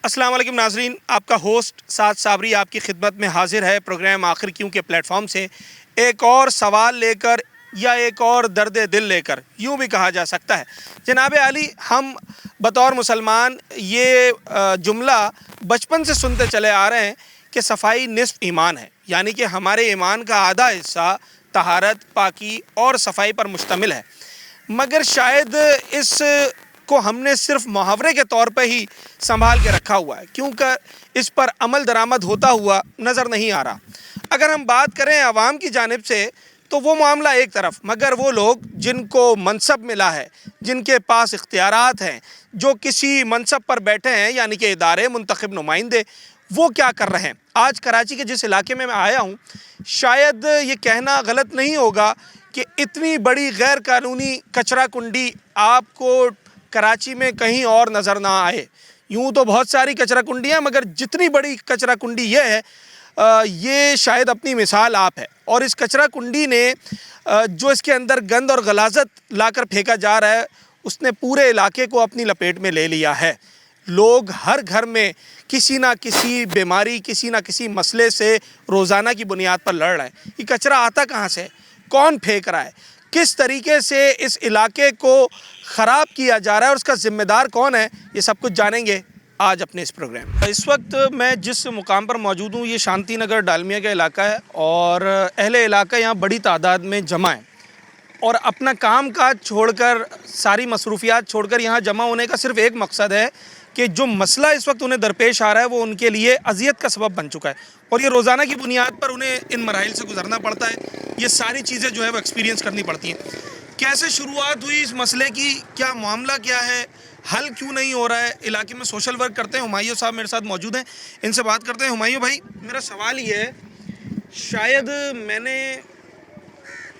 अस्सलाम वालेकुम नाजरीन, आपका होस्ट साद साबरी आपकी खिदमत में हाजिर है प्रोग्राम आखिर क्यों के प्लेटफॉर्म से एक और सवाल लेकर या एक और दर्द दिल लेकर, यूँ भी कहा जा सकता है। जनाब आली, हम बतौर मुसलमान ये जुमला बचपन से सुनते चले आ रहे हैं कि सफाई निस्फ ईमान है, यानी कि हमारे ईमान का आधा हिस्सा तहारत, पाकी और सफाई पर मुश्तमिल है। मगर शायद इस को हमने सिर्फ मुहावरे के तौर पर ही संभाल के रखा हुआ है, क्योंकि इस पर अमल दरामद होता हुआ नज़र नहीं आ रहा। अगर हम बात करें आवाम की जानिब से तो वो मामला एक तरफ, मगर वो लोग जिनको मनसब मिला है, जिनके पास इख्तियारात हैं, जो किसी मनसब पर बैठे हैं, यानी कि इदारे, मुंतखब नुमाइंदे, वो क्या कर रहे हैं। आज कराची के जिस इलाके में मैं आया हूँ, शायद ये कहना गलत नहीं होगा कि इतनी बड़ी गैर कानूनी कचरा कुंडी आपको कराची में कहीं और नज़र ना आए। यूँ तो बहुत सारी कचरा कुंडियाँ, मगर जितनी बड़ी कचरा कुंडी ये है, ये शायद अपनी मिसाल आप है। और इस कचरा कुंडी ने जो इसके अंदर गंद और गलाजत लाकर फेंका जा रहा है, उसने पूरे इलाके को अपनी लपेट में ले लिया है। लोग हर घर में किसी ना किसी बीमारी, किसी ना किसी मसले से रोज़ाना की बुनियाद पर लड़ रहे हैं। ये कचरा आता कहाँ से, कौन फेंक रहा है, किस तरीके से इस इलाके को ख़राब किया जा रहा है और उसका ज़िम्मेदार कौन है, ये सब कुछ जानेंगे आज अपने इस प्रोग्राम में। इस वक्त मैं जिस मुकाम पर मौजूद हूँ, ये शांति नगर डालमिया का इलाका है और अहले इलाका यहाँ बड़ी तादाद में जमा है और अपना काम काज छोड़कर, सारी मसरूफियात छोड़कर यहाँ जमा होने का सिर्फ एक मकसद है कि जो मसला इस वक्त उन्हें दरपेश आ रहा है वो उनके लिए अजियत का सबब बन चुका है और ये रोज़ाना की बुनियाद पर उन्हें इन मराइल से गुजरना पड़ता है। ये सारी चीज़ें जो है वो एक्सपीरियंस करनी पड़ती हैं। कैसे शुरुआत हुई इस मसले की, क्या मामला क्या है, हल क्यों नहीं हो रहा है। इलाके में सोशल वर्क करते हैं हुमायूं साहब मेरे साथ मौजूद हैं, इनसे बात करते हैं। हुमायूं भाई, मेरा सवाल ये है, शायद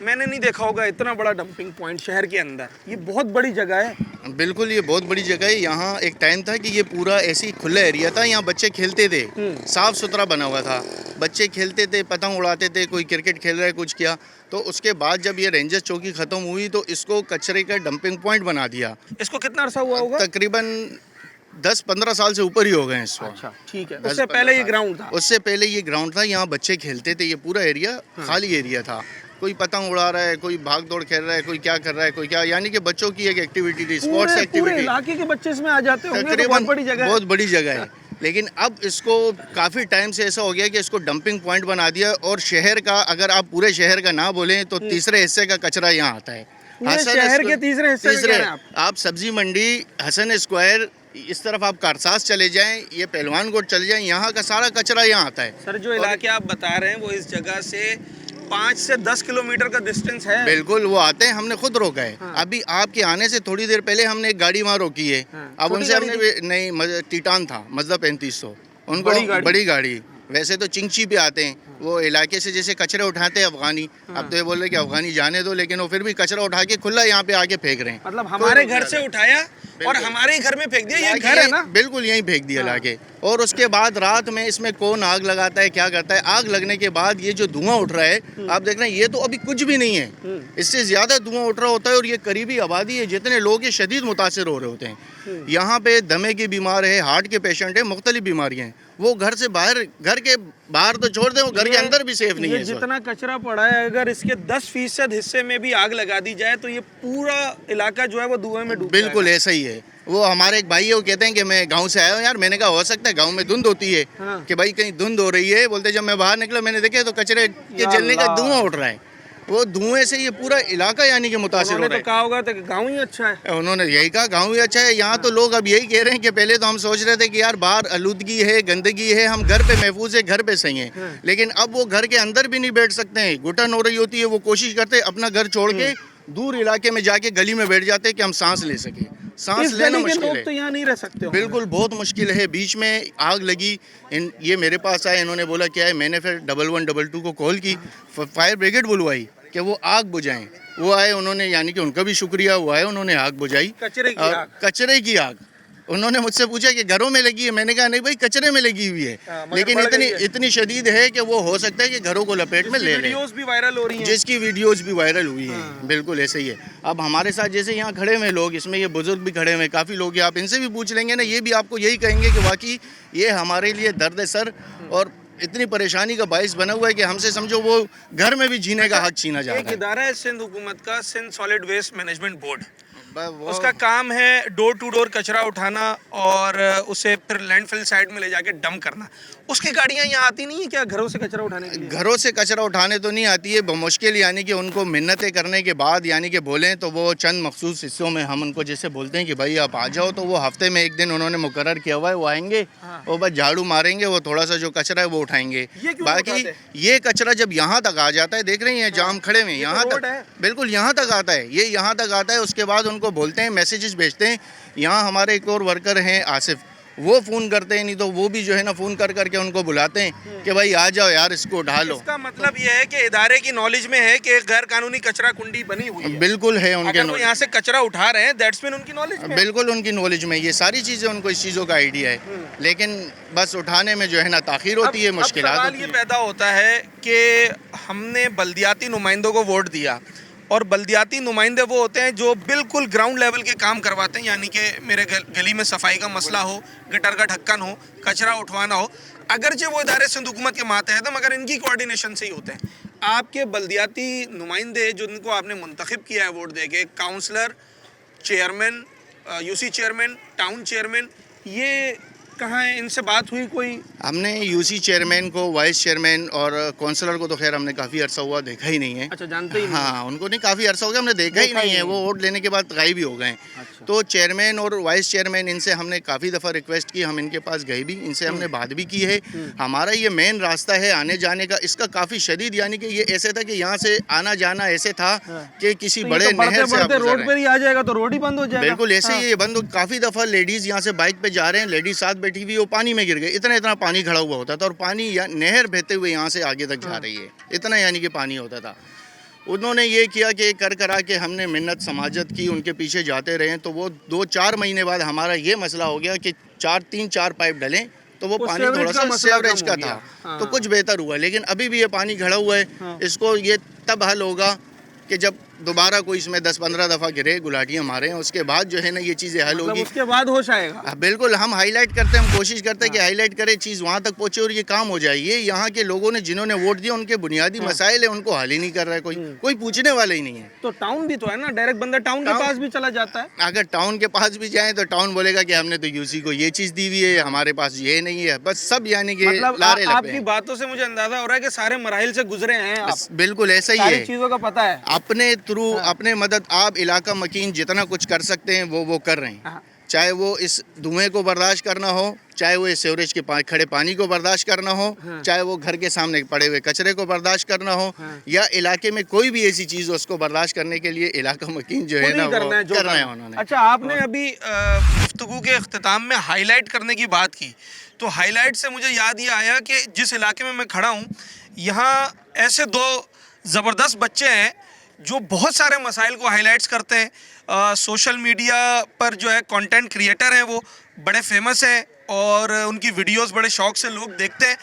मैंने नहीं देखा होगा इतना बड़ा डंपिंग पॉइंट शहर के अंदर। ये बहुत बड़ी जगह है। बिल्कुल, ये बहुत बड़ी जगह है। यहाँ एक टाइम था कि ये पूरा ऐसी खुला एरिया था, यहाँ बच्चे खेलते थे, साफ़ सुथरा बना हुआ था, बच्चे खेलते थे, पतंग उड़ाते थे, कोई क्रिकेट खेल रहा है, कुछ किया। तो उसके बाद जब ये रेंजर्स चौकी ख़त्म हुई तो इसको कचरे का डंपिंग पॉइंट बना दिया। इसको कितना अर्सा हुआ होगा? तकरीबन 10-15 साल से ऊपर ही हो गए हैं इसको। अच्छा, ठीक है। उससे पहले ये ग्राउंड था? उससे पहले ये ग्राउंड था, यहाँ बच्चे खेलते थे, ये पूरा एरिया खाली एरिया था। कोई पतंग उड़ा रहा है, कोई भाग दौड़ खेल रहा है, कोई क्या कर रहा है, कोई क्या, यानी कि बच्चों की एक एक्टिविटी थी, स्पोर्ट्स एक्टिविटी। इलाके के बच्चे इसमें आ जाते होंगे, तो बहुत बड़ी जगह है। बहुत बड़ी जगह है। लेकिन अब इसको काफ़ी टाइम से ऐसा हो गया कि इसको डंपिंग पॉइंट बना दिया और शहर का, अगर आप पूरे शहर का ना बोलें तो तीसरे हिस्से का कचरा यहाँ आता है। शहर के तीसरे हिस्से आप सब्जी मंडी, हसन स्क्वायर, इस तरफ आप कारसास चले जाएं, ये पहलवान कोट चले जाएं, यहाँ का सारा कचरा यहाँ आता है। सर, जो इलाके आप बता रहे हैं वो इस जगह से 5 से 10 किलोमीटर का डिस्टेंस है। बिल्कुल, वो आते हैं, हमने खुद रोका है। हाँ। अभी आपके आने से थोड़ी देर पहले हमने एक गाड़ी वहाँ रोकी है। हाँ। अब उनसे हमने, नहीं, टीटान था, मजदा 3500, उनको बड़ी गाड़ी। वैसे तो चिंची पे आते हैं, वो इलाके से जैसे कचरे उठाते हैं अफगानी। अब तो ये बोल रहे कि अफगानी जाने दो, लेकिन वो फिर भी कचरा उठा के खुला यहाँ पे आके फेंक रहे हैं। मतलब हमारे घर से उठाया और हमारे घर में फेंक दिया। ये घर है ना? बिल्कुल, यहीं फेंक दिया लाके। और उसके बाद रात में इसमें कौन आग लगाता है, क्या करता है। आग लगने के बाद ये जो धुआं उठ रहा है, आप देख रहे हैं, ये तो अभी कुछ भी नहीं है, इससे ज्यादा धुआं उठ रहा होता है। और ये करीबी आबादी है, जितने लोग ये शदीद मुतासिर हो रहे होते हैं। यहाँ पे दमे के बीमार है, हार्ट के पेशेंट है, मुख्तलिफ बीमारियाँ हैं। वो घर से बाहर, घर के बाहर तो छोड़ दें, वो घर के अंदर भी सेफ नहीं है। जितना कचरा पड़ा है, अगर इसके 10% हिस्से में भी आग लगा दी जाए तो ये पूरा इलाका जो है वो धुएं में डूब बिल्कुल ऐसा ही है। वो हमारे एक भाई है, वो कहते हैं कि मैं गांव से आया हूँ। यार, मैंने कहा हो सकता है, गांव में धुंध होती है। हाँ। कि भाई कहीं धुंध हो रही है। बोलते जब मैं बाहर निकला मैंने देखा तो कचरे के जलने का धुआं उठ रहा है। वो धुएं से ये पूरा इलाका यानी कि मुतासिर हो रहा है। तो कहा होगा तो गाँव ही अच्छा है। उन्होंने यही कहा, गाँव ही अच्छा है। यहाँ तो लोग अब यही कह रहे हैं कि पहले तो हम सोच रहे थे कि यार बाहर आलूदगी है, गंदगी है, हम घर पे महफूज है, घर पे सही है। लेकिन अब वो घर के अंदर भी नहीं बैठ सकते हैं, घुटन हो रही होती है। वो कोशिश करते हैं अपना घर छोड़ के दूर इलाके में जाके गली में बैठ जाते हैं कि हम सांस ले सकें। सांस लेना मुश्किल है, तो यहाँ नहीं रह सकते। बिल्कुल बहुत मुश्किल है। बीच में आग लगी, ये मेरे पास आए, इन्होंने बोला क्या है। मैंने फिर 1112 को कॉल की, फायर ब्रिगेड बुलवाई कि वो आग बुझाएं। वो आए, उन्होंने, यानी कि उनका भी शुक्रिया, वो आए, उन्होंने आग बुझाई, कचरे की आग। उन्होंने मुझसे पूछा कि घरों में लगी है, मैंने कहा नहीं भाई कचरे में लगी हुई है, मगर लेकिन बढ़ इतनी गई है। इतनी शदीद है कि वो हो सकता है कि घरों को लपेट में ले ले, वीडियोस भी वायरल हो रही हैं। जिसकी वीडियोस भी वायरल हुई हाँ। हैं। बिल्कुल ऐसे ही है। अब हमारे साथ जैसे यहाँ खड़े हुए लोग, इसमें ये बुजुर्ग भी खड़े हुए हैं, काफ़ी लोग हैं, आप इनसे भी पूछ लेंगे ना, ये भी आपको यही कहेंगे कि वाकई ये हमारे लिए दर्द सर और इतनी परेशानी का बायस बना हुआ है कि हमसे समझो वो घर में भी जीने का हक छीना एक चाहता है। इदारा है सिंध हुकूमत का, Sindh solid waste management board. वो- उसका काम है डोर टू डोर कचरा उठाना और उसे फिर लैंडफिल साइड में ले जाके डंप करना। उसकी गाड़ियां यहाँ आती नहीं है क्या घरों से कचरा उठाने के लिए? घरों से कचरा उठाने तो नहीं आती है, बमुश्किल यानी कि उनको मिन्नतें करने के बाद यानी कि बोलें तो वो चंद मखसूस हिस्सों में हम उनको जैसे बोलते हैं कि भाई आप आ जाओ, तो वो हफ्ते में एक दिन उन्होंने मुकर्रर किया हुआ है, वो आएंगे हाँ। और बस झाड़ू मारेंगे, वो थोड़ा सा जो कचरा है वो उठाएंगे। ये क्यों बाकी उठाते? ये कचरा जब यहाँ तक आ जाता है, देख रही हैं जाम खड़े हुए हैं, ये तो यहाँ रोड तक है। बिल्कुल यहाँ तक आता है, ये यहाँ तक आता है। उसके बाद उनको बोलते हैं, मैसेजेस भेजते हैं। यहाँ हमारे एक और वर्कर हैं आसिफ, वो फ़ोन करते हैं, नहीं तो वो भी जो है ना फ़ोन कर करके उनको बुलाते हैं कि भाई आ जाओ यार, इसको उठा लो। इसका मतलब ये है कि इदारे की नॉलेज में है कि गैर कानूनी कचरा कुंडी बनी हुई है। बिल्कुल है उनके अगर वो नॉलेज, यहाँ से कचरा उठा रहे हैं, दैट्स मीन उनकी नॉलेज में है। बिल्कुल उनकी नॉलेज में ये सारी चीज़ें, उनको इस चीज़ों का आइडिया है, लेकिन बस उठाने में जो है ना ताख़ीर होती है, अब मुश्किलात सवाल होती ये है। पैदा होता है कि हमने बल्दियाती नुमाइंदों को वोट दिया और बल्दियाती नुमाइंदे वो होते हैं जो बिल्कुल ग्राउंड लेवल के काम करवाते हैं, यानी कि मेरे गली में सफाई का मसला हो, गटर का ढक्कन हो, कचरा उठवाना हो, अगरचे वो इदारे सिंध हुकूमत के मातहत हैं मगर इनकी कोऑर्डिनेशन से ही होते हैं। आपके बल्दियाती नुमाइंदे जिनको आपने मुंतखब किया है वोट दे के, councillor, chairman, UC chairman, town chairman, ये कहाँ है? इनसे बात हुई कोई? हमने यूसी चेयरमैन को, वाइस चेयरमैन और काउंसलर को तो खैर हमने काफ़ी अरसा हुआ देखा ही नहीं है। अच्छा, जानते ही नहीं? हाँ, उनको नहीं, काफ़ी अरसा हो गया, हमने देखा ही नहीं है, वो वोट लेने के बाद गायब ही हो गए। अच्छा। तो चेयरमैन और वाइस चेयरमैन, इनसे हमने काफ़ी दफ़ा रिक्वेस्ट की, हम इनके पास गए भी, इनसे हमने बात भी की है। हमारा ये मेन रास्ता है आने जाने का, इसका काफ़ी शदीद यानी कि ये ऐसे था कि यहाँ से आना जाना ऐसे था कि किसी बड़े नहर से आप गुजर रोड रहे पर हैं। ही आ जाएगा तो रोड ही बंद हो जाएगा। बिल्कुल ऐसे ही ये बंद। काफ़ी दफ़ा लेडीज़ यहाँ से बाइक पे जा रहे हैं, लेडीज़ साथ बैठी हुई, वो पानी में गिर गए, इतना इतना पानी खड़ा हुआ होता था और पानी नहर बहते हुए यहाँ से आगे तक जा रही है, इतना यानी कि पानी होता था। उन्होंने ये किया कि कर करा के हमने मिन्नत समाजत की, उनके पीछे जाते रहे, तो वो 2-4 महीने बाद हमारा ये मसला हो गया कि 3-4 पाइप डलें तो वो पानी सीवरेज थोड़ा का सा मसला सीवरेज कम का हो गया। था, हाँ। तो कुछ बेहतर हुआ, लेकिन अभी भी ये पानी खड़ा हुआ है। इसको ये तब हल होगा कि जब दोबारा कोई इसमें 10-15 दफ़ा गिरे, गुलाटियाँ मारें, उसके बाद जो है ना ये चीज़ें हल मतलब होगी। उसके बाद होश आएगा। हाँ, बिल्कुल हम हाईलाइट करते हैं, हम कोशिश करते हैं कि हाईलाइट करें, चीज़ वहाँ तक पहुँचे और ये काम हो जाए। ये यहाँ के लोगों ने जिन्होंने वोट दिया, उनके बुनियादी मसाइल है, उनको हल ही नहीं कर रहा है कोई पूछने वाला ही नहीं है। तो टाउन भी तो है ना, डायरेक्ट बंदा टाउन के पास भी चला जाता है। अगर टाउन के पास भी जाएं तो टाउन बोलेगा कि हमने तो यूसी को ये चीज़ दी हुई है, हमारे पास ये नहीं है, बस सब यानी कि मतलब लारे लपे आपकी हैं। बातों से मुझे अंदाजा हो रहा है कि सारे मराहिल से गुजरे हैं आप, बस बिल्कुल ऐसा ही सारी है। चीजों का पता है। अपने थ्रू अपने मदद आप इलाका मकीन जितना कुछ कर सकते हैं वो कर रहे हैं, हाँ। चाहे वो इस धुएं को बर्दाश्त करना हो, चाहे वो इस सीवरेज के खड़े पानी को बर्दाश्त करना हो, हाँ। चाहे वो घर के सामने पड़े हुए कचरे को बर्दाश्त करना हो, हाँ। या इलाके में कोई भी ऐसी चीज़ हो उसको बर्दाश्त करने के लिए इलाका मकीन जो है खुद ना ही वो करना है जो करना है करना है। उन्होंने। अच्छा, आपने अभी गुफ्तगू के अख्तिताम में हाईलाइट करने की बात की, तो हाईलाइट से मुझे याद ये आया कि जिस इलाके में मैं खड़ा हूँ, यहाँ ऐसे 2 ज़बरदस्त बच्चे हैं जो बहुत सारे मसाइल को हाईलाइट्स करते हैं। सोशल मीडिया पर जो है कंटेंट क्रिएटर हैं, वो बड़े फेमस हैं और उनकी वीडियोस बड़े शौक से लोग देखते हैं।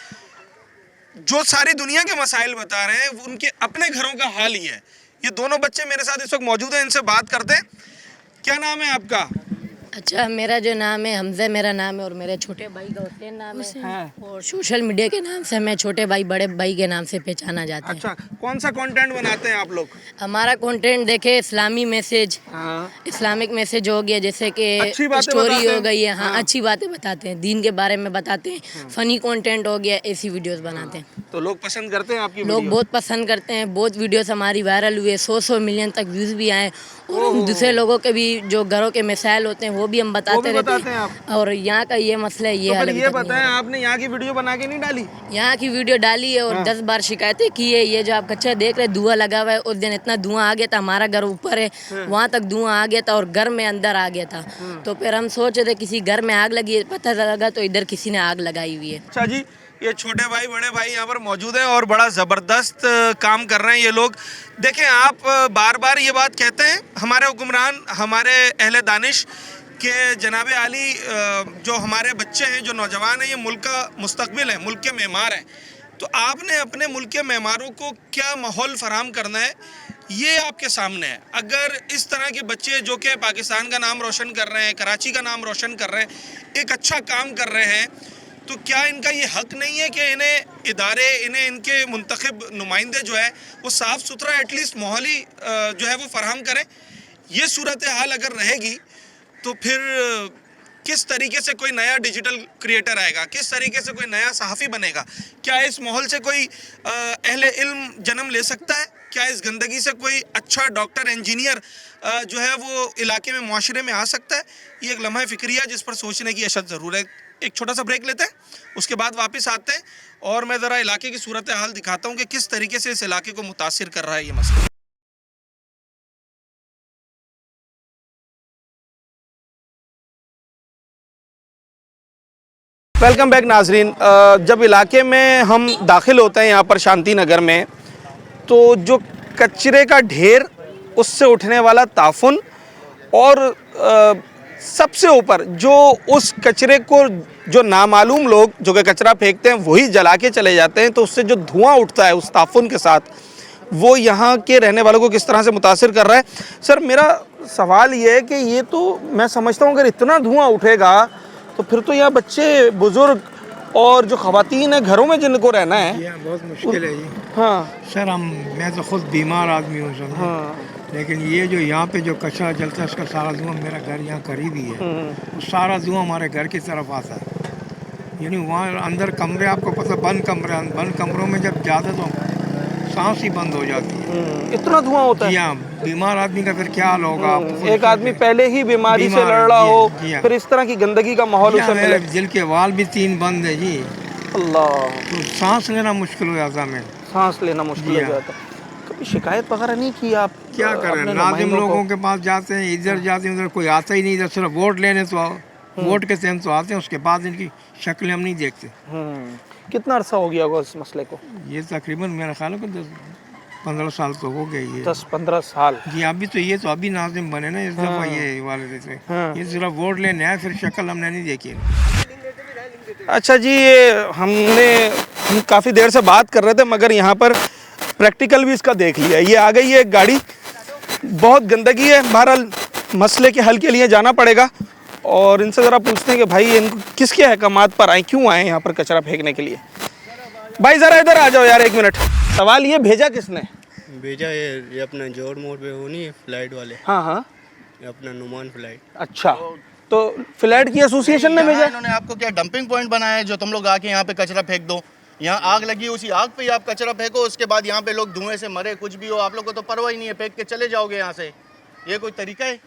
जो सारी दुनिया के मसाइल बता रहे हैं, वो उनके अपने घरों का हाल ही है। ये दोनों बच्चे मेरे साथ इस वक्त मौजूद हैं, इनसे बात करते हैं। क्या नाम है आपका? अच्छा, मेरा जो नाम है हमजा मेरा नाम है और मेरे छोटे भाई का हुसैन नाम है। हाँ। और सोशल मीडिया के नाम से मैं छोटे भाई बड़े भाई के नाम से पहचाना जाता है। अच्छा, कौन सा कंटेंट बनाते हैं आप लोग? हमारा कंटेंट देखे इस्लामी मैसेज, हाँ। इस्लामिक मैसेज हो गया, जैसे अच्छी कि बातें स्टोरी बताते हो हैं? गई है। हाँ, हाँ। अच्छी बातें बताते हैं, दीन के बारे में बताते हैं। फनी कंटेंट हो गया, ऐसी वीडियोस बनाते हैं। तो लोग पसंद करते हैं आपकी लोग वीडियो? बहुत पसंद करते हैं, बहुत वीडियोस हमारी वायरल हुए, 100 मिलियन तक व्यूज़ भी आए। और हम दूसरे लोगों के भी जो घरों के मसाइल होते हैं वो भी हम बताते रहते बताते हैं हैं। और यहाँ का ये मसला है, ये तो हाल फिर अभी ये तक नहीं बताएं, आपने यहाँ की वीडियो बना के नहीं डाली? हुआ। यहाँ की वीडियो डाली है और 10 बार शिकायतें की है। ये जो आप कच्चा देख रहे, धुआं लगा हुआ है, उस दिन इतना धुआं आ गया था, हमारा घर ऊपर है, वहाँ तक धुआं आ गया था और घर में अंदर आ गया था। तो फिर हम सोच रहे थे किसी घर में आग लगी है, पता लगा तो इधर किसी ने आग लगाई हुई है। अच्छा जी, ये छोटे भाई बड़े भाई यहाँ पर मौजूद हैं और बड़ा ज़बरदस्त काम कर रहे हैं ये लोग। देखें, आप बार बार ये बात कहते हैं, हमारे हुक्मरान, हमारे अहले दानिश, कि जनाब आली जो हमारे बच्चे हैं, जो नौजवान हैं, ये मुल्क का मुस्तकबिल है, मुल्क के मेमार हैं। तो आपने अपने मुल्क के मेमारों को क्या माहौल फराहम करना है, ये आपके सामने है। अगर इस तरह के बच्चे जो कि पाकिस्तान का नाम रोशन कर रहे हैं, कराची का नाम रोशन कर रहे हैं, एक अच्छा काम कर रहे हैं, तो क्या इनका ये हक नहीं है कि इन्हें इदारे, इन्हें इनके मुंतखब नुमाइंदे जो है वो साफ़ सुथरा एटलीस्ट माहौली जो है वो फराहम करें? ये सूरत हाल अगर रहेगी तो फिर किस तरीके से कोई नया डिजिटल क्रिएटर आएगा, किस तरीके से कोई नया सहाफ़ी बनेगा? क्या इस माहौल से कोई अहले इल्म जन्म ले सकता है? क्या इस गंदगी से कोई अच्छा डॉक्टर, इंजीनियर जो है वो इलाके में, मुआशरे में आ सकता है? ये एक लम्हा फ़िक्रिया जिस पर सोचने की अशद ज़रूर है। एक छोटा सा ब्रेक लेते हैं, उसके बाद वापस आते हैं और मैं ज़रा इलाके की सूरत हाल दिखाता हूँ कि किस तरीके से इस इलाके को मुतासिर कर रहा है ये मसला। वेलकम बैक नाजरीन। जब इलाके में हम दाखिल होते हैं यहाँ पर शांति नगर में, तो जो कचरे का ढेर, उससे उठने वाला ताफुन और सबसे ऊपर जो उस कचरे को जो नामालूम लोग जो कि कचरा फेंकते हैं वही जला के चले जाते हैं, तो उससे जो धुआं उठता है उस ताफुन के साथ, वो यहाँ के रहने वालों को किस तरह से मुतासिर कर रहा है। सर, मेरा सवाल ये है कि ये तो मैं समझता हूँ अगर इतना धुआं उठेगा तो फिर तो यहाँ बच्चे, बुजुर्ग और जो ख़वातीन हैं घरों में जिनको रहना है, ये बहुत मुश्किल है जी। हाँ सर, मैं तो खुद बीमार आदमी हूँ सर। हाँ लेकिन ये जो यहाँ पे जो कचरा जलता है उसका सारा धुआं, मेरा घर यहाँ करीब ही है, वो सारा धुआं हमारे घर की तरफ आता है। यानी वहाँ अंदर कमरे, आपको पता, बंद कमरों में जब जाते तो सांस ही बंद हो जाती है। इतना धुआं होता है। जी हाँ, बीमार आदमी का फिर क्या हाल होगा? आप खुद एक आदमी पहले ही बीमारी से लड़ रहा हो, फिर इस तरह की गंदगी का माहौल उसे मिले। दिल के वाल भी 3 बंद है जी, अल्लाह, तो सांस लेना मुश्किल हो जाता है। सांस लेना मुश्किल हो जाता है। कभी शिकायत वगैरह नहीं की आप? क्या करें, नाज़िम लोगों के पास जाते हैं, इधर जाते हैं, उधर कोई आता ही नहीं। इधर सिर्फ वोट लेने तो आओ, वोट के टाइम तो आते हैं, उसके बाद इनकी शक्लें हम नहीं देखते। कितना अरसा हो गया होगा इस मसले को? ये तकरीबन मेरा ख्याल है कि 10-15 साल तो हो गए ये। 10-15 साल जी। अभी तो ये तो अभी नाज़िम बने ना इस दफ़ा, ये वाले से ये सिर्फ वोट लेने आए, फिर शक्ल हमने नहीं देखी। अच्छा जी, ये हम काफ़ी देर से बात कर रहे थे मगर यहाँ पर प्रैक्टिकल भी इसका देख लिया। ये आ गई है एक गाड़ी, बहुत गंदगी है। बहरहाल मसले के हल के लिए जाना पड़ेगा और इनसे ज़रा पूछते हैं कि भाई इनको किसके अहकामात पर आए, क्यों आए यहाँ पर कचरा फेंकने के लिए। भाई ज़रा इधर आ जाओ यार, 1 मिनट। सवाल ये, भेजा किसने? भेजा ये अपना जोड़ मोड़ पे हो नहीं, फ्लाइट वाले। हाँ हाँ, ये अपना नुमान फ्लाइट। अच्छा, तो फ्लैट की एसोसिएशन ने भेजा? इन्होंने आपको क्या डंपिंग पॉइंट बनाया है जो तुम लोग आके यहाँ पे कचरा फेंक दो? यहाँ आग लगी, उसी आग पे ही आप कचरा फेंको, उसके बाद यहाँ पे लोग धुएं से मरे, कुछ भी हो, आप लोग को तो परवाह ही नहीं है, फेंक के चले जाओगे यहाँ से। ये कोई तरीका है?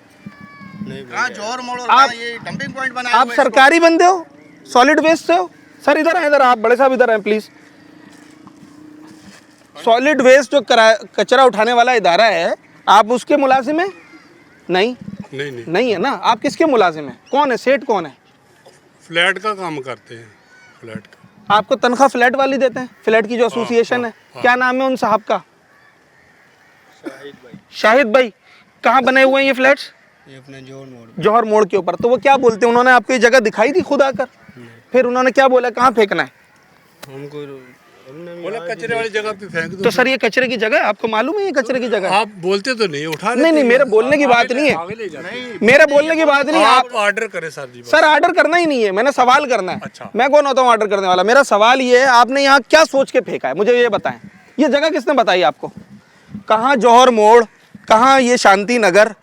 नहीं कहाँ जोर मोड़, आप ये डंपिंग पॉइंट बनाया आप हुआ है सरकारी बंदे हो, सॉलिड वेस्ट से हो? सर इधर आए, इधर आप बड़े साहब इधर आए प्लीज। सॉलिड वेस्ट जो कचरा उठाने वाला इदारा है, आप उसके मुलाजिम हैं? नहीं नहीं है ना। आप किसके मुलाजिम हैं? कौन है सेठ, कौन है? फ्लैट का काम करते हैं, फ्लैट का। आपको तनख्वाह फ्लैट वाली देते हैं? फ्लैट की जो एसोसिएशन है, क्या नाम है उन साहब का? शाहिद भाई। कहाँ बने हुए हैं ये फ्लैट्स? ये अपना जोड़ मोड़। जौहर मोड़ के ऊपर। तो वो क्या बोलते हैं, उन्होंने आपको ये जगह दिखाई थी खुद आकर? फिर उन्होंने क्या बोला, कहाँ फेंकना है? हमको बोला कचरे वाली जगह पे फेंक दो। तो सर ये कचरे की जगह है, आपको मालूम है ये कचरे की जगह है? आप बोलते तो नहीं, उठा नहीं नहीं, मेरे बोलने की बात नहीं है, मेरे बोलने की बात नहीं है। आप ऑर्डर करें सर जी। सर ऑर्डर करना ही नहीं है, मैंने सवाल करना है। अच्छा। मैं कौन होता हूँ ऑर्डर करने वाला? मेरा सवाल ये है, आपने यहाँ क्या सोच के फेंका है, मुझे ये बताएं। ये जगह किसने बताई आपको? कहाँ जौहर मोड़, कहाँ ये शांति नगर?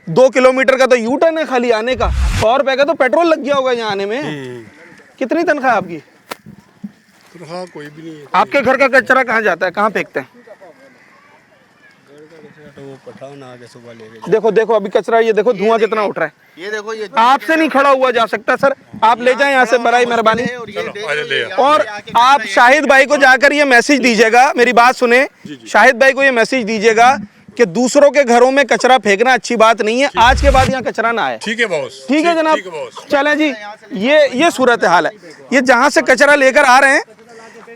2 किलोमीटर का तो यू टर्न है खाली आने का। 100 रुपए का तो पेट्रोल लग गया होगा यहाँ आने में। कितनी तनख्वाह है आपकी? हाँ, कोई भी नहीं है। आपके घर का कचरा कहाँ जाता है, कहाँ फेंकते हैं? तो वो पठाओ ना आगे सुबह लेके। देखो देखो अभी कचरा, ये देखो धुआं कितना उठ रहा है। ये देखो, ये आपसे नहीं खड़ा हुआ जा सकता सर, आप ले जाएं यहाँ से, बड़ी मेहरबानी। और आप शाहिद भाई को जाकर ये मैसेज दीजिएगा, मेरी बात सुने, शाहिद भाई को ये मैसेज दीजिएगा कि दूसरों के घरों में कचरा फेंकना अच्छी बात नहीं है। आज के बाद यहाँ कचरा ना आए। ठीक है बॉस। ठीक है जनाब, ठीक है बॉस। चलें जी। ये सूरत हाल है। ये जहाँ से कचरा लेकर आ रहे हैं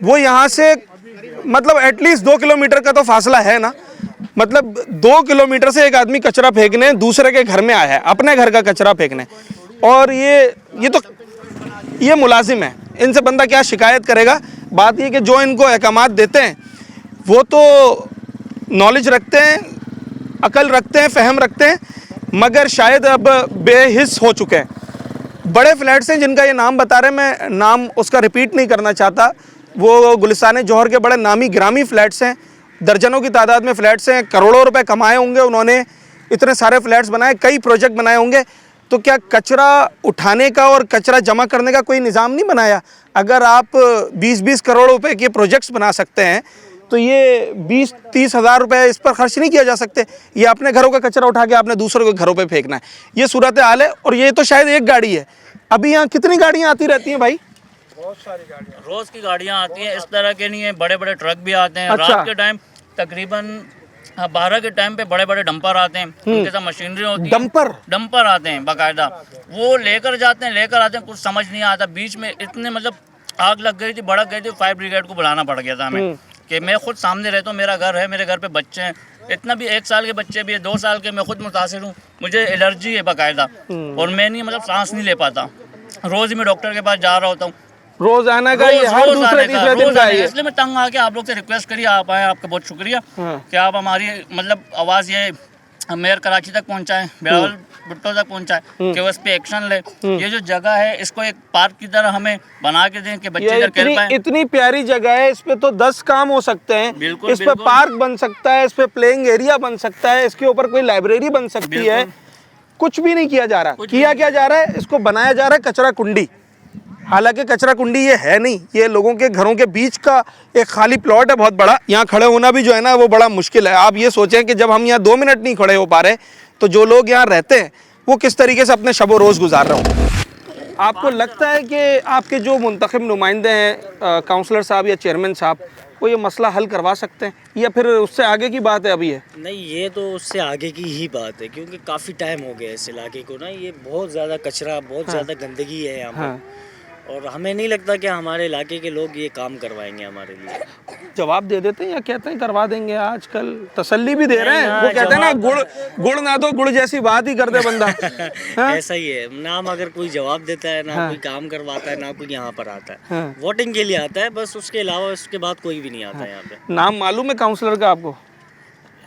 वो यहाँ से मतलब एटलीस्ट 2 किलोमीटर का तो फासला है ना। मतलब 2 किलोमीटर से एक आदमी कचरा फेंकने दूसरे के घर में आया है, अपने घर का कचरा फेंकने। और ये मुलाजिम है, इनसे बंदा क्या शिकायत करेगा। बात ये कि जो इनको अहकामात देते हैं वो तो नॉलेज रखते हैं, अकल रखते हैं, फ़हम रखते हैं, मगर शायद अब बेहिस हो चुके हैं। बड़े फ्लैट्स हैं जिनका ये नाम बता रहे हैं, मैं नाम उसका रिपीट नहीं करना चाहता। वो गुलिस्तान जौहर के बड़े नामी गिरामी फ्लैट्स हैं, दर्जनों की तादाद में फ्लैट्स हैं, करोड़ों रुपए कमाए होंगे उन्होंने, इतने सारे फ्लैट्स बनाए, कई प्रोजेक्ट बनाए होंगे। तो क्या कचरा उठाने का और कचरा जमा करने का कोई निज़ाम नहीं बनाया? अगर आप 20-20 करोड़ रुपए के प्रोजेक्ट्स बना सकते हैं तो ये 20-30 हज़ार रुपये इस पर खर्च नहीं किया जा सकते? ये अपने घरों का कचरा उठा के आपने दूसरों के घरों पे फेंकना है, ये सूरत हाल है। और ये तो शायद एक गाड़ी है, अभी यहाँ कितनी गाड़ियाँ आती रहती हैं भाई? रोज की गाड़ियाँ आती हैं, इस तरह के नहीं है, बड़े बड़े ट्रक भी आते हैं। अच्छा। रात के टाइम तकरीबन 12 के टाइम पे बड़े बड़े डंपर आते हैं, उनके साथ मशीनरी होती है। डंपर आते हैं बाकायदा, वो लेकर जाते हैं, कुछ समझ नहीं आता। बीच में इतने मतलब आग लग गई थी, भड़क गई थी, फायर ब्रिगेड को बुलाना पड़ गया था हमें कि मैं खुद सामने रहता हूँ, मेरा घर है, मेरे घर पे बच्चे हैं, इतना भी 1 साल के बच्चे भी है, 2 साल के, मैं खुद मुतासिर हूँ, मुझे एलर्जी है बाकायदा, और मैं नहीं मतलब सांस नहीं ले पाता। रोज़ ही मैं डॉक्टर के पास जा रहा होता हूँ, रोज आना का, ये हर दूसरे तीसरे दिन का है। इसलिए मैं तंग आके आप लोग से रिक्वेस्ट करिए, आप आए, आपका बहुत शुक्रिया कि आप हमारी मतलब आवाज़ ये मेयर कराची तक पहुंचाएं, बिलावल भुट्टो तक पहुंचाएं कि वो इस पे एक्शन ले। ये जो जगह है इसको एक पार्क की तरह हमें बना के दें कि बच्चे इधर खेल पाएं। इतनी प्यारी जगह है, इस पे तो 10 काम हो सकते हैं। बिल्कुल, इस पे पार्क बन सकता है, इस पे प्लेइंग एरिया बन सकता है, इसके ऊपर कोई लाइब्रेरी बन सकती है। कुछ भी नहीं किया जा रहा। किया क्या जा रहा है? इसको बनाया जा रहा है कचरा कुंडी। हालांकि कचरा कुंडी ये है नहीं, ये लोगों के घरों के बीच का एक खाली प्लॉट है बहुत बड़ा। यहाँ खड़े होना भी जो है ना वो बड़ा मुश्किल है। आप ये सोचें कि जब हम यहाँ 2 मिनट नहीं खड़े हो पा रहे तो जो लोग यहाँ रहते हैं वो किस तरीके से अपने शब रोज़ गुजार रहे हों। आपको लगता है कि आपके जो मुंतखब नुमाइंदे हैं, काउंसलर साहब या चेयरमैन साहब, वो ये मसला हल करवा सकते हैं या फिर उससे आगे की बात है अभी है? नहीं, ये तो उससे आगे की ही बात है, क्योंकि काफ़ी टाइम हो गया इस इलाके को ना, ये बहुत ज़्यादा कचरा, बहुत ज़्यादा गंदगी है यहाँ पर। और हमें नहीं लगता कि हमारे इलाके के लोग ये काम करवाएंगे हमारे लिए। जवाब दे देते हैं या कहते हैं करवा देंगे, आजकल तसल्ली भी दे रहे हैं। वो कहते हैं ना गुड़ ना दो, गुड़ जैसी बात ही कर दे बंदा। ऐसा ही है ना, मगर कोई जवाब देता है ना, कोई काम करवाता है ना, कोई यहाँ पर आता है। वोटिंग के लिए आता है बस, उसके अलावा उसके बाद कोई भी नहीं आता है यहाँ पे। नाम मालूम है काउंसलर का आपको?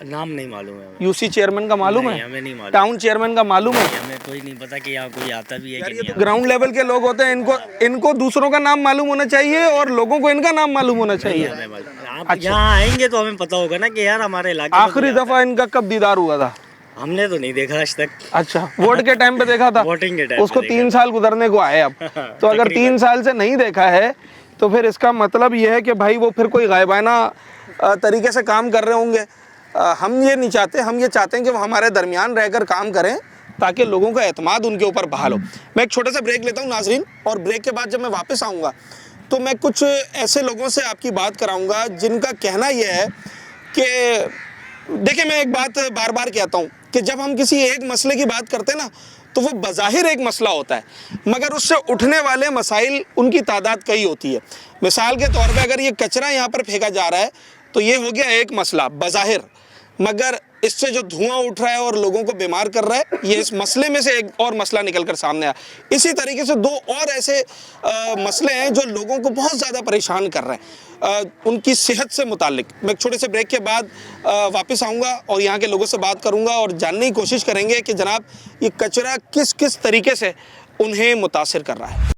नाम नहीं मालूम है। यूसी चेयरमैन का मालूम है? हमें नहीं मालूम। टाउन चेयरमैन का मालूम है? हमें कोई नहीं पता कि यहाँ कोई आता भी है कि नहीं। ग्राउंड लेवल के लोग होते हैं, इनको दूसरों का नाम मालूम होना चाहिए और लोगों को इनका नाम मालूम होना चाहिए। आप यहाँ आएंगे तो हमें पता होगा ना कि यार हमारे इलाके में आखिरी दफा इनका कब दीदार हुआ था? हमने तो नहीं देखा आज तक। अच्छा, वोट के टाइम पे देखा था? वोटिंग के टाइम उसको 3 साल गुजरने को आए अब। तो अगर 3 साल से नहीं देखा है तो फिर इसका मतलब ये है कि भाई वो फिर कोई गायबाना तरीके से काम कर रहे होंगे। हम ये नहीं चाहते, हम ये चाहते हैं कि वो हमारे दरमियान रहकर काम करें ताकि लोगों का एतमाद उनके ऊपर बहाल हो। मैं एक छोटा सा ब्रेक लेता हूँ नाजरीन, और ब्रेक के बाद जब मैं वापस आऊँगा तो मैं कुछ ऐसे लोगों से आपकी बात कराऊँगा जिनका कहना यह है कि देखिए, मैं एक बात बार बार कहता हूँ कि जब हम किसी एक मसले की बात करते हैं ना तो वो बज़ाहिर एक मसला होता है, मगर उससे उठने वाले मसाइल उनकी तादाद कई होती है। मिसाल के तौर पे अगर ये कचरा यहाँ पर फेंका जा रहा है तो ये हो गया एक मसला बज़ाहिर, मगर इससे जो धुआं उठ रहा है और लोगों को बीमार कर रहा है, ये इस मसले में से एक और मसला निकल कर सामने आया। इसी तरीके से 2 और ऐसे मसले हैं जो लोगों को बहुत ज़्यादा परेशान कर रहे हैं उनकी सेहत से मुतालिक। मैं एक छोटे से ब्रेक के बाद वापस आऊँगा और यहाँ के लोगों से बात करूँगा और जानने की कोशिश करेंगे कि जनाब ये कचरा किस किस तरीके से उन्हें मुतासिर कर रहा है।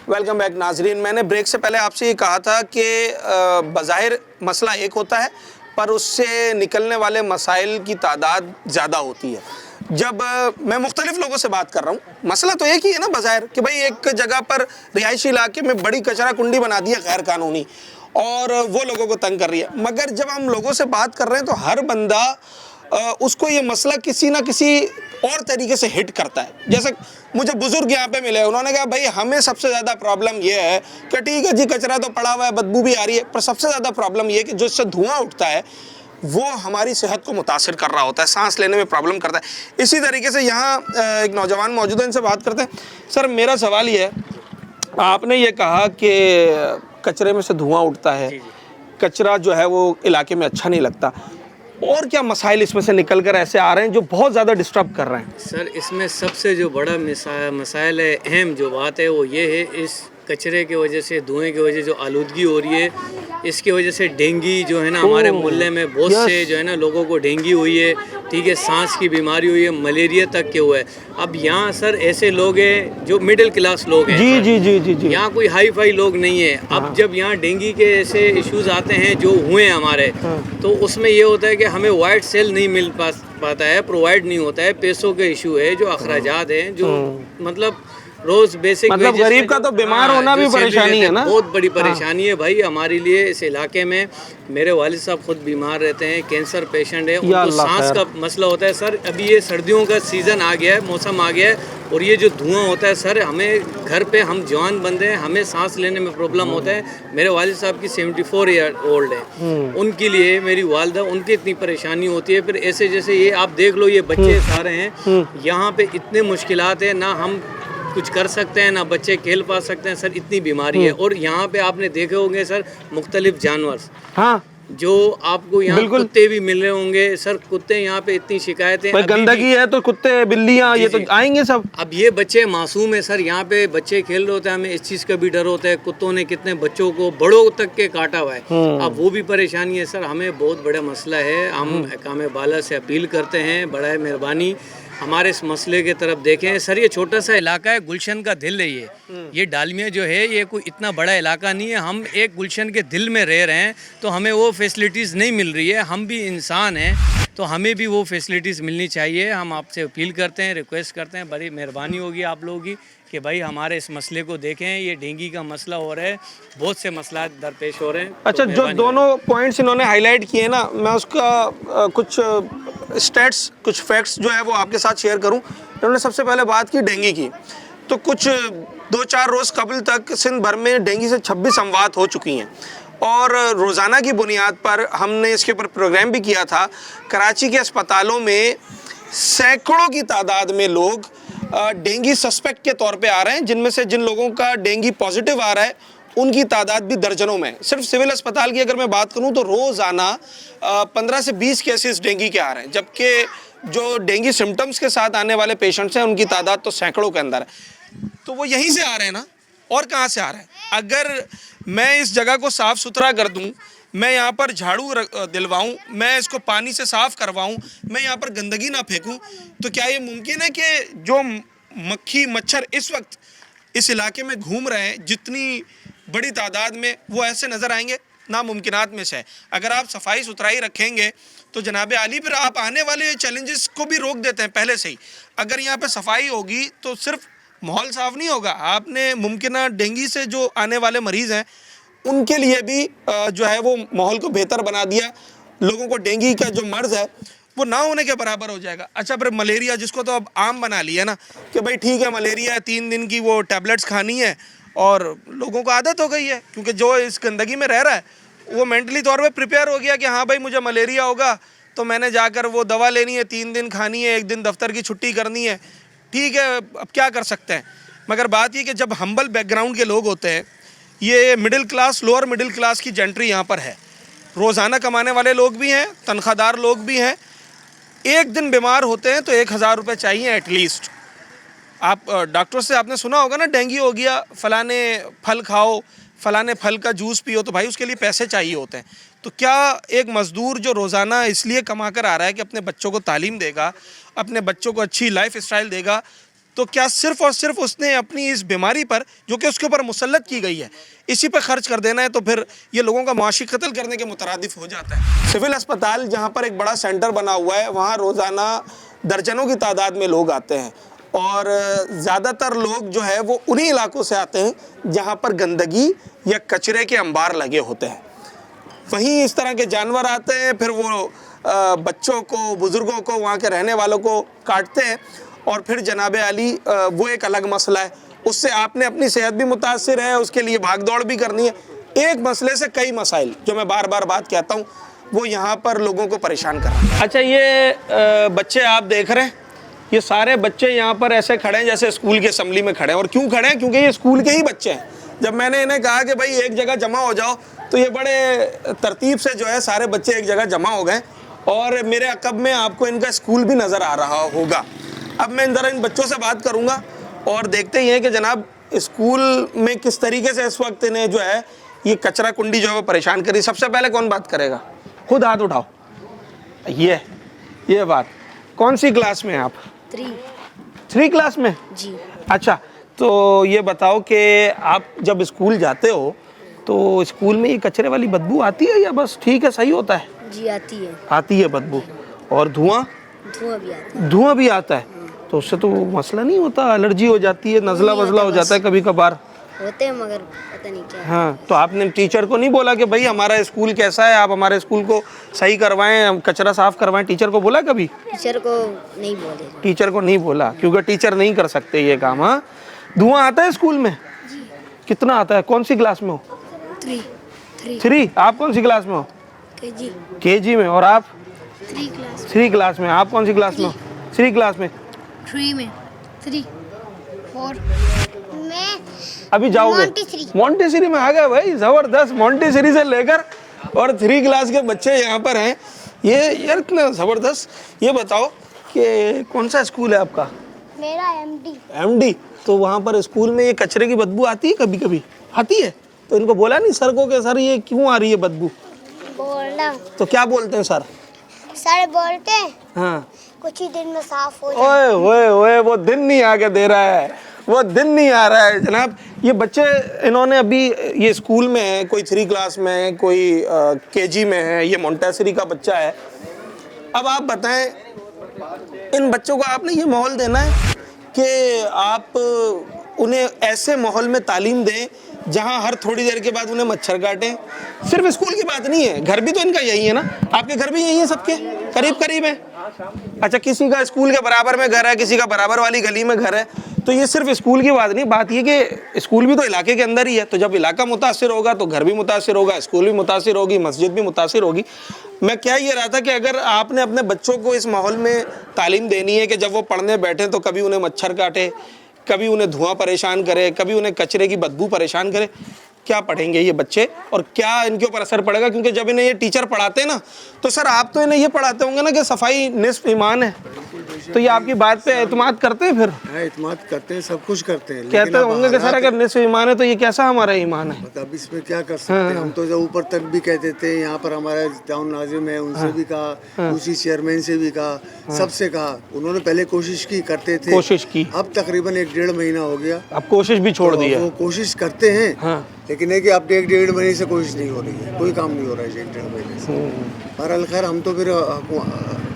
वेलकम बैक नाजरीन। मैंने ब्रेक से पहले आपसे ये कहा था कि बज़ाहिर मसला एक होता है पर उससे निकलने वाले मसाइल की तादाद ज़्यादा होती है। जब मैं मुख्तलिफ़ लोगों से बात कर रहा हूँ, मसला तो एक ही है ना बज़ाहिर कि भाई एक जगह पर रिहायशी इलाके में बड़ी कचरा कुंडी बना दी है गैर कानूनी और वो लोगों को तंग कर रही है। मगर जब हम लोगों से बात कर रहे हैं तो हर बंदा उसको ये मसला किसी ना किसी और तरीके से हिट करता है। जैसे मुझे बुजुर्ग यहाँ पे मिले, उन्होंने कहा भाई हमें सबसे ज़्यादा प्रॉब्लम ये है कि ठीक है जी कचरा तो पड़ा हुआ है, बदबू भी आ रही है, पर सबसे ज़्यादा प्रॉब्लम ये है कि जो इससे धुआं उठता है वो हमारी सेहत को मुतासिर कर रहा होता है, सांस लेने में प्रॉब्लम करता है। इसी तरीके से यहाँ एक नौजवान मौजूद है, इनसे बात करते हैं। सर मेरा सवाल ये है, आपने ये कहा कि कचरे में से धुआं उठता है, कचरा जो है वो इलाके में अच्छा नहीं लगता। और क्या मसाइल इसमें से निकल कर ऐसे आ रहे हैं जो बहुत ज़्यादा डिस्टर्ब कर रहे हैं? सर इसमें सबसे जो बड़ा मसाइल है, अहम जो बात है वो ये है, इस कचरे की वजह से, धुएं की वजह से जो आलूदगी हो रही है, इसकी वजह से डेंगू जो है ना, हमारे मोहल्ले में बहुत से जो है ना लोगों को डेंगू हुई है, ठीक है, सांस की बीमारी हुई है, मलेरिया तक के हुआ है। अब यहाँ सर ऐसे लोग हैं जो मिडिल क्लास लोग हैं, जी जी जी जी जी, यहाँ कोई हाई फाई लोग नहीं है। अब जब यहाँ डेंगू के ऐसे इश्यूज आते हैं जो हुए हैं हमारे, तो उसमें ये होता है कि हमें वाइट सेल नहीं मिल पाता है, प्रोवाइड नहीं होता है, पैसों के इशू है, जो अखराजात हैं, जो मतलब रोज बेसिक, मतलब गरीब का तो बीमार होना भी परेशानी है ना, बहुत बड़ी परेशानी है भाई हमारे लिए। इस इलाके में मेरे वालिद साहब खुद बीमार रहते हैं, कैंसर पेशेंट है, उनको सांस का मसला होता है सर। अभी ये सर्दियों का सीज़न आ गया है, मौसम आ गया है, और ये जो धुआं होता है सर, हमें घर पे, हम जवान बंदे हैं, हमें सांस लेने में प्रॉब्लम होता है। मेरे वालिद साहब की 74 ईयर ओल्ड है, उनके लिए, मेरी वालदा, उनकी इतनी परेशानी होती है। फिर ऐसे जैसे ये आप देख लो, ये बच्चे सारे हैं यहाँ पे, इतने मुश्किलात है ना, हम कुछ कर सकते हैं ना बच्चे खेल पा सकते हैं सर, इतनी बीमारी है। और यहाँ पे आपने देखे होंगे सर मुख्तलिफ जानवर, हाँ, जो आपको यहाँ कुत्ते भी मिल रहे होंगे सर। कुत्ते यहाँ पे इतनी शिकायतें, गंदगी है तो कुत्ते बिल्लियाँ ये तो आएंगे सब। अब ये बच्चे मासूम है सर, यहाँ पे बच्चे खेल रहे होते हैं, हमें इस चीज़ का भी डर होता है, कुत्तों ने कितने बच्चों को, बड़ों तक के काटा हुआ है। अब वो भी परेशानी है सर, हमें बहुत बड़ा मसला है। हम हकाम बाला से अपील करते हैं, बड़ा मेहरबानी हमारे इस मसले के तरफ देखें सर। ये छोटा सा इलाका है, गुलशन का दिल है ये डालमिया जो है, ये कोई इतना बड़ा इलाका नहीं है। हम एक गुलशन के दिल में रह रहे हैं, तो हमें वो फैसिलिटीज़ नहीं मिल रही है। हम भी इंसान हैं, तो हमें भी वो फैसिलिटीज़ मिलनी चाहिए। हम आपसे अपील करते हैं, रिक्वेस्ट करते हैं, बड़ी मेहरबानी होगी आप लोगों की कि भाई हमारे इस मसले को देखें। ये डेंगू का मसला हो रहा है, बहुत से मसला दरपेश हो रहे हैं। अच्छा, जो दोनों पॉइंट्स इन्होंने हाईलाइट किए ना, मैं उसका कुछ स्टैट्स, कुछ फैक्ट्स जो है वो आपके साथ शेयर करूं। इन्होंने सबसे पहले बात की डेंगू की, तो कुछ 2-4 रोज़ कबल तक सिंध भर में डेंगू से 26 अमवात हो चुकी हैं, और रोज़ाना की बुनियाद पर हमने इसके ऊपर प्रोग्राम भी किया था। कराची के अस्पतालों में सैकड़ों की तादाद में लोग डेंगू सस्पेक्ट के तौर पे आ रहे हैं, जिनमें से जिन लोगों का डेंगू पॉजिटिव आ रहा है उनकी तादाद भी दर्जनों में। सिर्फ सिविल अस्पताल की अगर मैं बात करूं तो रोज़ाना 15 से 20 केसेस डेंगू के आ रहे हैं, जबकि जो डेंगू सिम्टम्स के साथ आने वाले पेशेंट्स हैं उनकी तादाद तो सैकड़ों के अंदर है। तो वो यहीं से आ रहे हैं ना, और कहाँ से आ रहे हैं? अगर मैं इस जगह को साफ़ सुथरा कर दूँ, मैं यहाँ पर झाड़ू दिलवाऊँ, मैं इसको पानी से साफ़ करवाऊँ, मैं यहाँ पर गंदगी ना फेंकूँ, तो क्या ये मुमकिन है कि जो मक्खी मच्छर इस वक्त इस इलाके में घूम रहे हैं जितनी बड़ी तादाद में, वो ऐसे नज़र आएंगे? नामुमकिनात में से है। अगर आप सफाई सुथराई रखेंगे तो जनाब आली फिर आप आने वाले चैलेंजेस को भी रोक देते हैं पहले से ही। अगर यहाँ पे सफाई होगी तो सिर्फ माहौल साफ़ नहीं होगा, आपने मुमकिन डेंगू से जो आने वाले मरीज़ हैं उनके लिए भी जो है वो माहौल को बेहतर बना दिया। लोगों को डेंगू का जो मर्ज़ है वो ना होने के बराबर हो जाएगा। अच्छा, फिर मलेरिया, जिसको तो अब आम बना लिया ना कि भाई ठीक है मलेरिया है, 3 दिन की वो टैबलेट्स खानी है, और लोगों को आदत हो गई है, क्योंकि जो इस गंदगी में रह रहा है वो मेंटली तौर पे प्रिपेयर हो गया कि हाँ भाई मुझे मलेरिया होगा तो मैंने जाकर वो दवा लेनी है, 3 दिन खानी है, 1 दिन दफ्तर की छुट्टी करनी है। ठीक है, अब क्या कर सकते हैं। मगर बात ये कि जब हम्बल बैकग्राउंड के लोग होते हैं, ये middle class, lower middle class की जेंट्री यहाँ पर है, रोज़ाना कमाने वाले लोग भी हैं, तनख्वाहदार लोग भी हैं, एक दिन बीमार होते हैं तो 1000 रुपये चाहिए एटलीस्ट। आप डॉक्टर से आपने सुना होगा ना, डेंगू हो गया, फलाने फल खाओ, फलाने फल का जूस पियो, तो भाई उसके लिए पैसे चाहिए होते हैं। तो क्या एक मज़दूर जो रोज़ाना इसलिए कमा कर आ रहा है कि अपने बच्चों को तालीम देगा, अपने बच्चों को अच्छी लाइफ स्टाइल देगा, तो क्या सिर्फ़ और सिर्फ उसने अपनी इस बीमारी पर, जो कि उसके ऊपर मुसल्लत की गई है, इसी पर ख़र्च कर देना है? तो फिर ये लोगों का मुआशी कत्ल करने के मुतरादिफ हो जाता है। सिविल अस्पताल जहाँ पर एक बड़ा सेंटर बना हुआ है, वहाँ रोज़ाना दर्जनों की तादाद में लोग आते हैं, और ज़्यादातर लोग जो है वो उन्हीं इलाकों से आते हैं जहाँ पर गंदगी या कचरे के अंबार लगे होते हैं। वहीं इस तरह के जानवर आते हैं, फिर वो बच्चों को, बुज़ुर्गों को, वहाँ के रहने वालों को काटते हैं, और फिर जनाब आली वो एक अलग मसला है, उससे आपने अपनी सेहत भी मुतासिर है, उसके लिए भाग दौड़ भी करनी है। एक मसले से कई मसाइल, जो मैं बार बार बात कहता हूँ, वो यहाँ पर लोगों को परेशान कर रहा है। अच्छा, ये बच्चे आप देख रहे हैं, ये सारे बच्चे यहाँ पर ऐसे खड़े हैं जैसे स्कूल की असेंबली में खड़े हैं। और क्यों खड़े हैं? क्योंकि ये स्कूल के ही बच्चे हैं। जब मैंने इन्हें कहा कि भाई एक जगह जमा हो जाओ, तो ये बड़े तरतीब से जो है सारे बच्चे एक जगह जमा हो गए और मेरे अकब में आपको इनका स्कूल भी नज़र आ रहा होगा। अब मैं ज़रा इन बच्चों से बात करूँगा और देखते ही हैं कि जनाब स्कूल में किस तरीके से इस वक्त इन्हें जो है ये कचरा कुंडी जो है वो परेशान करी। सबसे पहले कौन बात करेगा? खुद हाथ उठाओ। ये बात, कौन सी क्लास में हैं आप? 3 क्लास में जी। अच्छा, तो ये बताओ कि आप जब स्कूल जाते हो तो स्कूल में ये कचरे वाली बदबू आती है या बस ठीक है, सही होता है? जी आती है। आती है बदबू। और धुआं? धुआं भी आता है। धुआं भी आता है। तो उससे तो मसला नहीं होता, एलर्जी हो जाती है, नज़ला वज़ला हो जाता है कभी कभार? होते हैं मगर पता नहीं क्या। हाँ, तो आपने टीचर को नहीं बोला कि भाई हमारा स्कूल कैसा है, आप हमारे स्कूल को सही करवाएं, कचरा साफ करवाएं? टीचर को बोला कभी? टीचर को नहीं बोले। टीचर को नहीं बोला क्योंकि टीचर नहीं कर सकते ये काम। हाँ, धुआं आता है स्कूल में? कितना आता है? कौन सी क्लास में हो? 3। आप कौन सी क्लास में हो? केजी में। और आप? 3 क्लास में। आप कौन सी क्लास में हो? 3 क्लास में। 3 में 3 4 मैं अभी जाओगे? मोंटेसरी में आ गए भाई, जबरदस्त। मोंटेसरी से लेकर और 3 क्लास के बच्चे यहाँ पर हैं। ये यार इतना जबरदस्त। ये बताओ कि कौन सा स्कूल है आपका? मेरा एमडी। तो वहाँ पर स्कूल में ये कचरे की बदबू आती है? कभी कभी आती है। तो इनको बोला नहीं सर को कि सर ये क्यों आ रही है बदबू? बोलना। तो क्या बोलते हैं सर? सर बोलते हैं हाँ, कुछ ही दिन में साफ हो ओए ओए ओए, वो दिन नहीं आके दे रहा है, वो दिन नहीं आ रहा है जनाब। ये बच्चे इन्होंने अभी ये स्कूल में है, कोई 3 क्लास में है, कोई केजी में है, ये मोंटेसरी का बच्चा है। अब आप बताएं, इन बच्चों को आपने ये माहौल देना है कि आप उन्हें ऐसे माहौल में तालीम दें जहां हर थोड़ी देर के बाद उन्हें मच्छर काटें। सिर्फ स्कूल की बात नहीं है, घर भी तो इनका यही है ना। आपके घर भी यही है, सबके करीब करीब है। अच्छा, किसी का स्कूल के बराबर में घर है, किसी का बराबर वाली गली में घर है। तो ये सिर्फ स्कूल की बात नहीं, बात ये कि स्कूल भी तो इलाके के अंदर ही है। तो जब इलाका मुतासिर होगा तो घर भी मुतासिर होगा, स्कूल भी मुतासिर होगी, मस्जिद भी मुतासिर होगी। मैं क्या ये रहा था कि अगर आपने अपने बच्चों को इस माहौल में तालीम देनी है कि जब वो पढ़ने बैठे तो कभी उन्हें मच्छर काटे, कभी उन्हें धुआं परेशान करे, कभी उन्हें कचरे की बदबू परेशान करे, क्या पढ़ेंगे ये बच्चे और क्या इनके ऊपर असर पड़ेगा? क्योंकि जब इन्हें ये टीचर पढ़ाते हैं ना, तो सर आप तो इन्हें ये पढ़ाते होंगे ना कि सफाई निस्फ ईमान है। तो ये आपकी बात पे एतमाद करते हैं? फिर एतमाद करते हैं, सब कुछ करते हैं। कहते होंगे कि सर अगर निस्फ ईमान है तो ये कैसा हमारा ईमान है? अब इसमें क्या कर सकते हैं? हम तो जब ऊपर तक भी कहते थे, यहाँ पर हमारा टाउन नाजिम है, उनसे भी कहा, दूसरी चेयरमैन से भी कहा, सबसे कहा। उन्होंने पहले कोशिश की, करते थे, कोशिश की। अब तकरीबन 1-1.5 महीना हो गया। अब कोशिश भी छोड़ दी है। वो कोशिश करते हैं, लेकिन है कि अब 1-1.5 महीने से कोशिश नहीं हो रही है, कोई काम नहीं हो रहा है 1-1.5 महीने से। बहरहाल खैर, हम तो फिर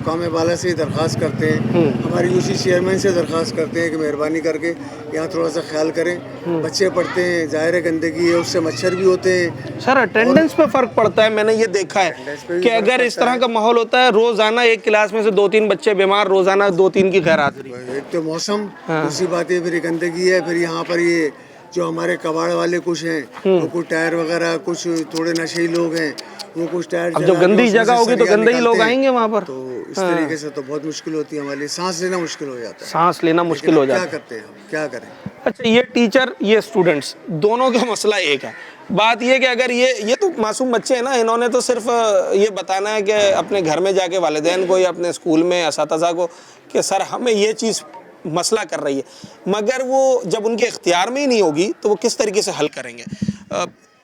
काम बाला से दरख्वास्त करते हैं, हमारी यूसी चेयरमैन से दरख्वास्त करते हैं कि मेहरबानी करके यहाँ थोड़ा सा ख्याल करें। बच्चे पढ़ते हैं, जाहिर है गंदगी है, उससे मच्छर भी होते हैं। सर अटेंडेंस पे फर्क पड़ता है, मैंने ये देखा है कि अगर इस तरह का माहौल होता है, रोजाना एक क्लास में से 2-3 बच्चे बीमार, रोजाना 2-3 की खैर हाजिरी। एक तो मौसम, दूसरी बात है फिर गंदगी है। फिर यहाँ पर ये जो हमारे कबाड़ वाले कुछ हैं, वो कुछ टायर वगैरह, कुछ थोड़े नशेई लोग हैं, वो कुछ टायर। अब जब गंदी जगह होगी तो गंदे ही लोग आएंगे वहाँ पर। तो इस तरीके से तो बहुत मुश्किल होती है हमारे लिए, सांस लेना मुश्किल हो जाता है। सांस लेना मुश्किल हो जाता है। क्या करते हैं हम, क्या करें? अच्छा, ये टीचर, ये स्टूडेंट्स, दोनों का मसला एक है। बात ये कि अगर ये तो मासूम बच्चे हैं ना, इन्होंने तो सिर्फ ये बताना है कि अपने घर में जाके वालिदैन को या अपने स्कूल में असातिज़ा को कि सर हमें ये चीज़ मसला कर रही है, मगर वो जब उनके इख्तियार में ही नहीं होगी तो वो किस तरीके से हल करेंगे।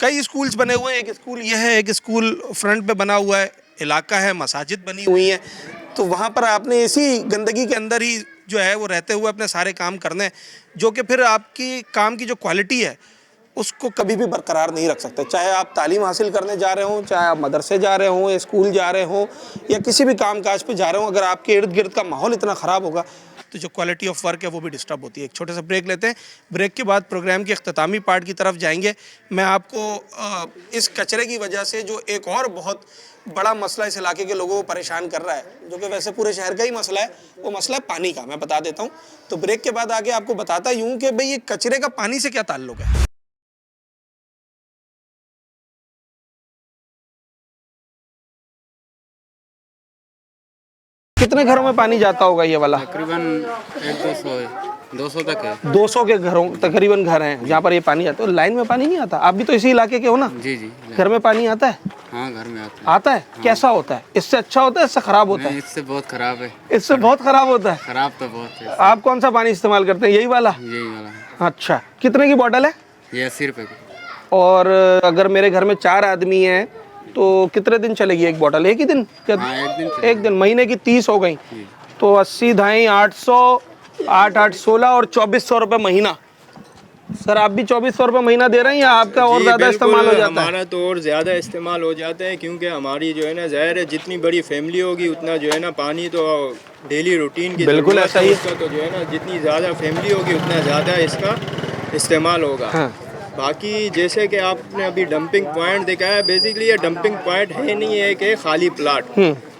कई स्कूल्स बने हुए हैं, एक स्कूल यह है, एक स्कूल फ्रंट पे बना हुआ है, इलाका है, मसाजिद बनी हुई हैं, तो वहाँ पर आपने इसी गंदगी के अंदर ही जो है वो रहते हुए अपने सारे काम करने हैं, जो कि फिर आपकी काम की जो क्वालिटी है उसको कभी भी बरकरार नहीं रख सकते। चाहे आप तालीम हासिल करने जा रहे हों, चाहे आप मदरसे जा रहे हों, या स्कूल जा रहे हों, या किसी भी काम काज पे जा रहे हों, अगर आपके इर्द गिर्द का माहौल इतना ख़राब होगा तो जो क्वालिटी ऑफ वर्क है वो भी डिस्टर्ब होती है। एक छोटे सा ब्रेक लेते हैं, ब्रेक के बाद प्रोग्राम के अख्तामी पार्ट की तरफ जाएंगे। मैं आपको इस कचरे की वजह से जो एक और बहुत बड़ा मसला इस इलाके के लोगों को परेशान कर रहा है, जो कि वैसे पूरे शहर का ही मसला है, वो मसला है पानी का, मैं बता देता हूँ। तो ब्रेक के बाद आगे आपको बताता यूँ कि भाई ये कचरे का पानी से क्या ताल्लुक़ है। कितने घरों में पानी जाता होगा ये वाला? तकरीबन 1-200 200 तक है। 200 के घरों तकरीबन घर हैं जहाँ पर ये पानी आता है। लाइन में पानी नहीं आता? आप भी तो इसी इलाके के हो ना? जी जी। घर में पानी आता है? हाँ घर में आता है। आता है? कैसा होता है? इससे अच्छा होता है, इससे खराब होता है? इससे बहुत खराब है। इससे बहुत खराब होता है? खराब तो बहुत है। आप कौन सा पानी इस्तेमाल करते हैं? यही वाला? यही वाला। अच्छा, कितने की बोतल है ये? 80 रुपए की। और अगर मेरे घर में 4 आदमी हैं तो कितने दिन चलेगी एक बोतल? एक ही दिन? क्या? हाँ, एक दिन एक दिन। महीने की 30 हो गई तो 80 ढाई 800, 8 8 16 और 2400 रुपये महीना। सर आप भी 2400 रुपये महीना दे रहे हैं या आपका और ज़्यादा इस्तेमाल हो जाता है? हमारा तो और ज़्यादा इस्तेमाल हो जाता है क्योंकि हमारी जो है ना ज़ाहिर है जितनी बड़ी फैमिली होगी उतना जो है ना पानी तो डेली रूटीन की बिल्कुल ऐसा ही है। उसका तो जो है ना जितनी ज़्यादा फैमिली होगी उतना ज़्यादा इसका इस्तेमाल होगा। हाँ। बाकी जैसे कि आपने अभी डंपिंग पॉइंट देखा है, बेसिकली ये डंपिंग पॉइंट है नहीं है कि खाली प्लाट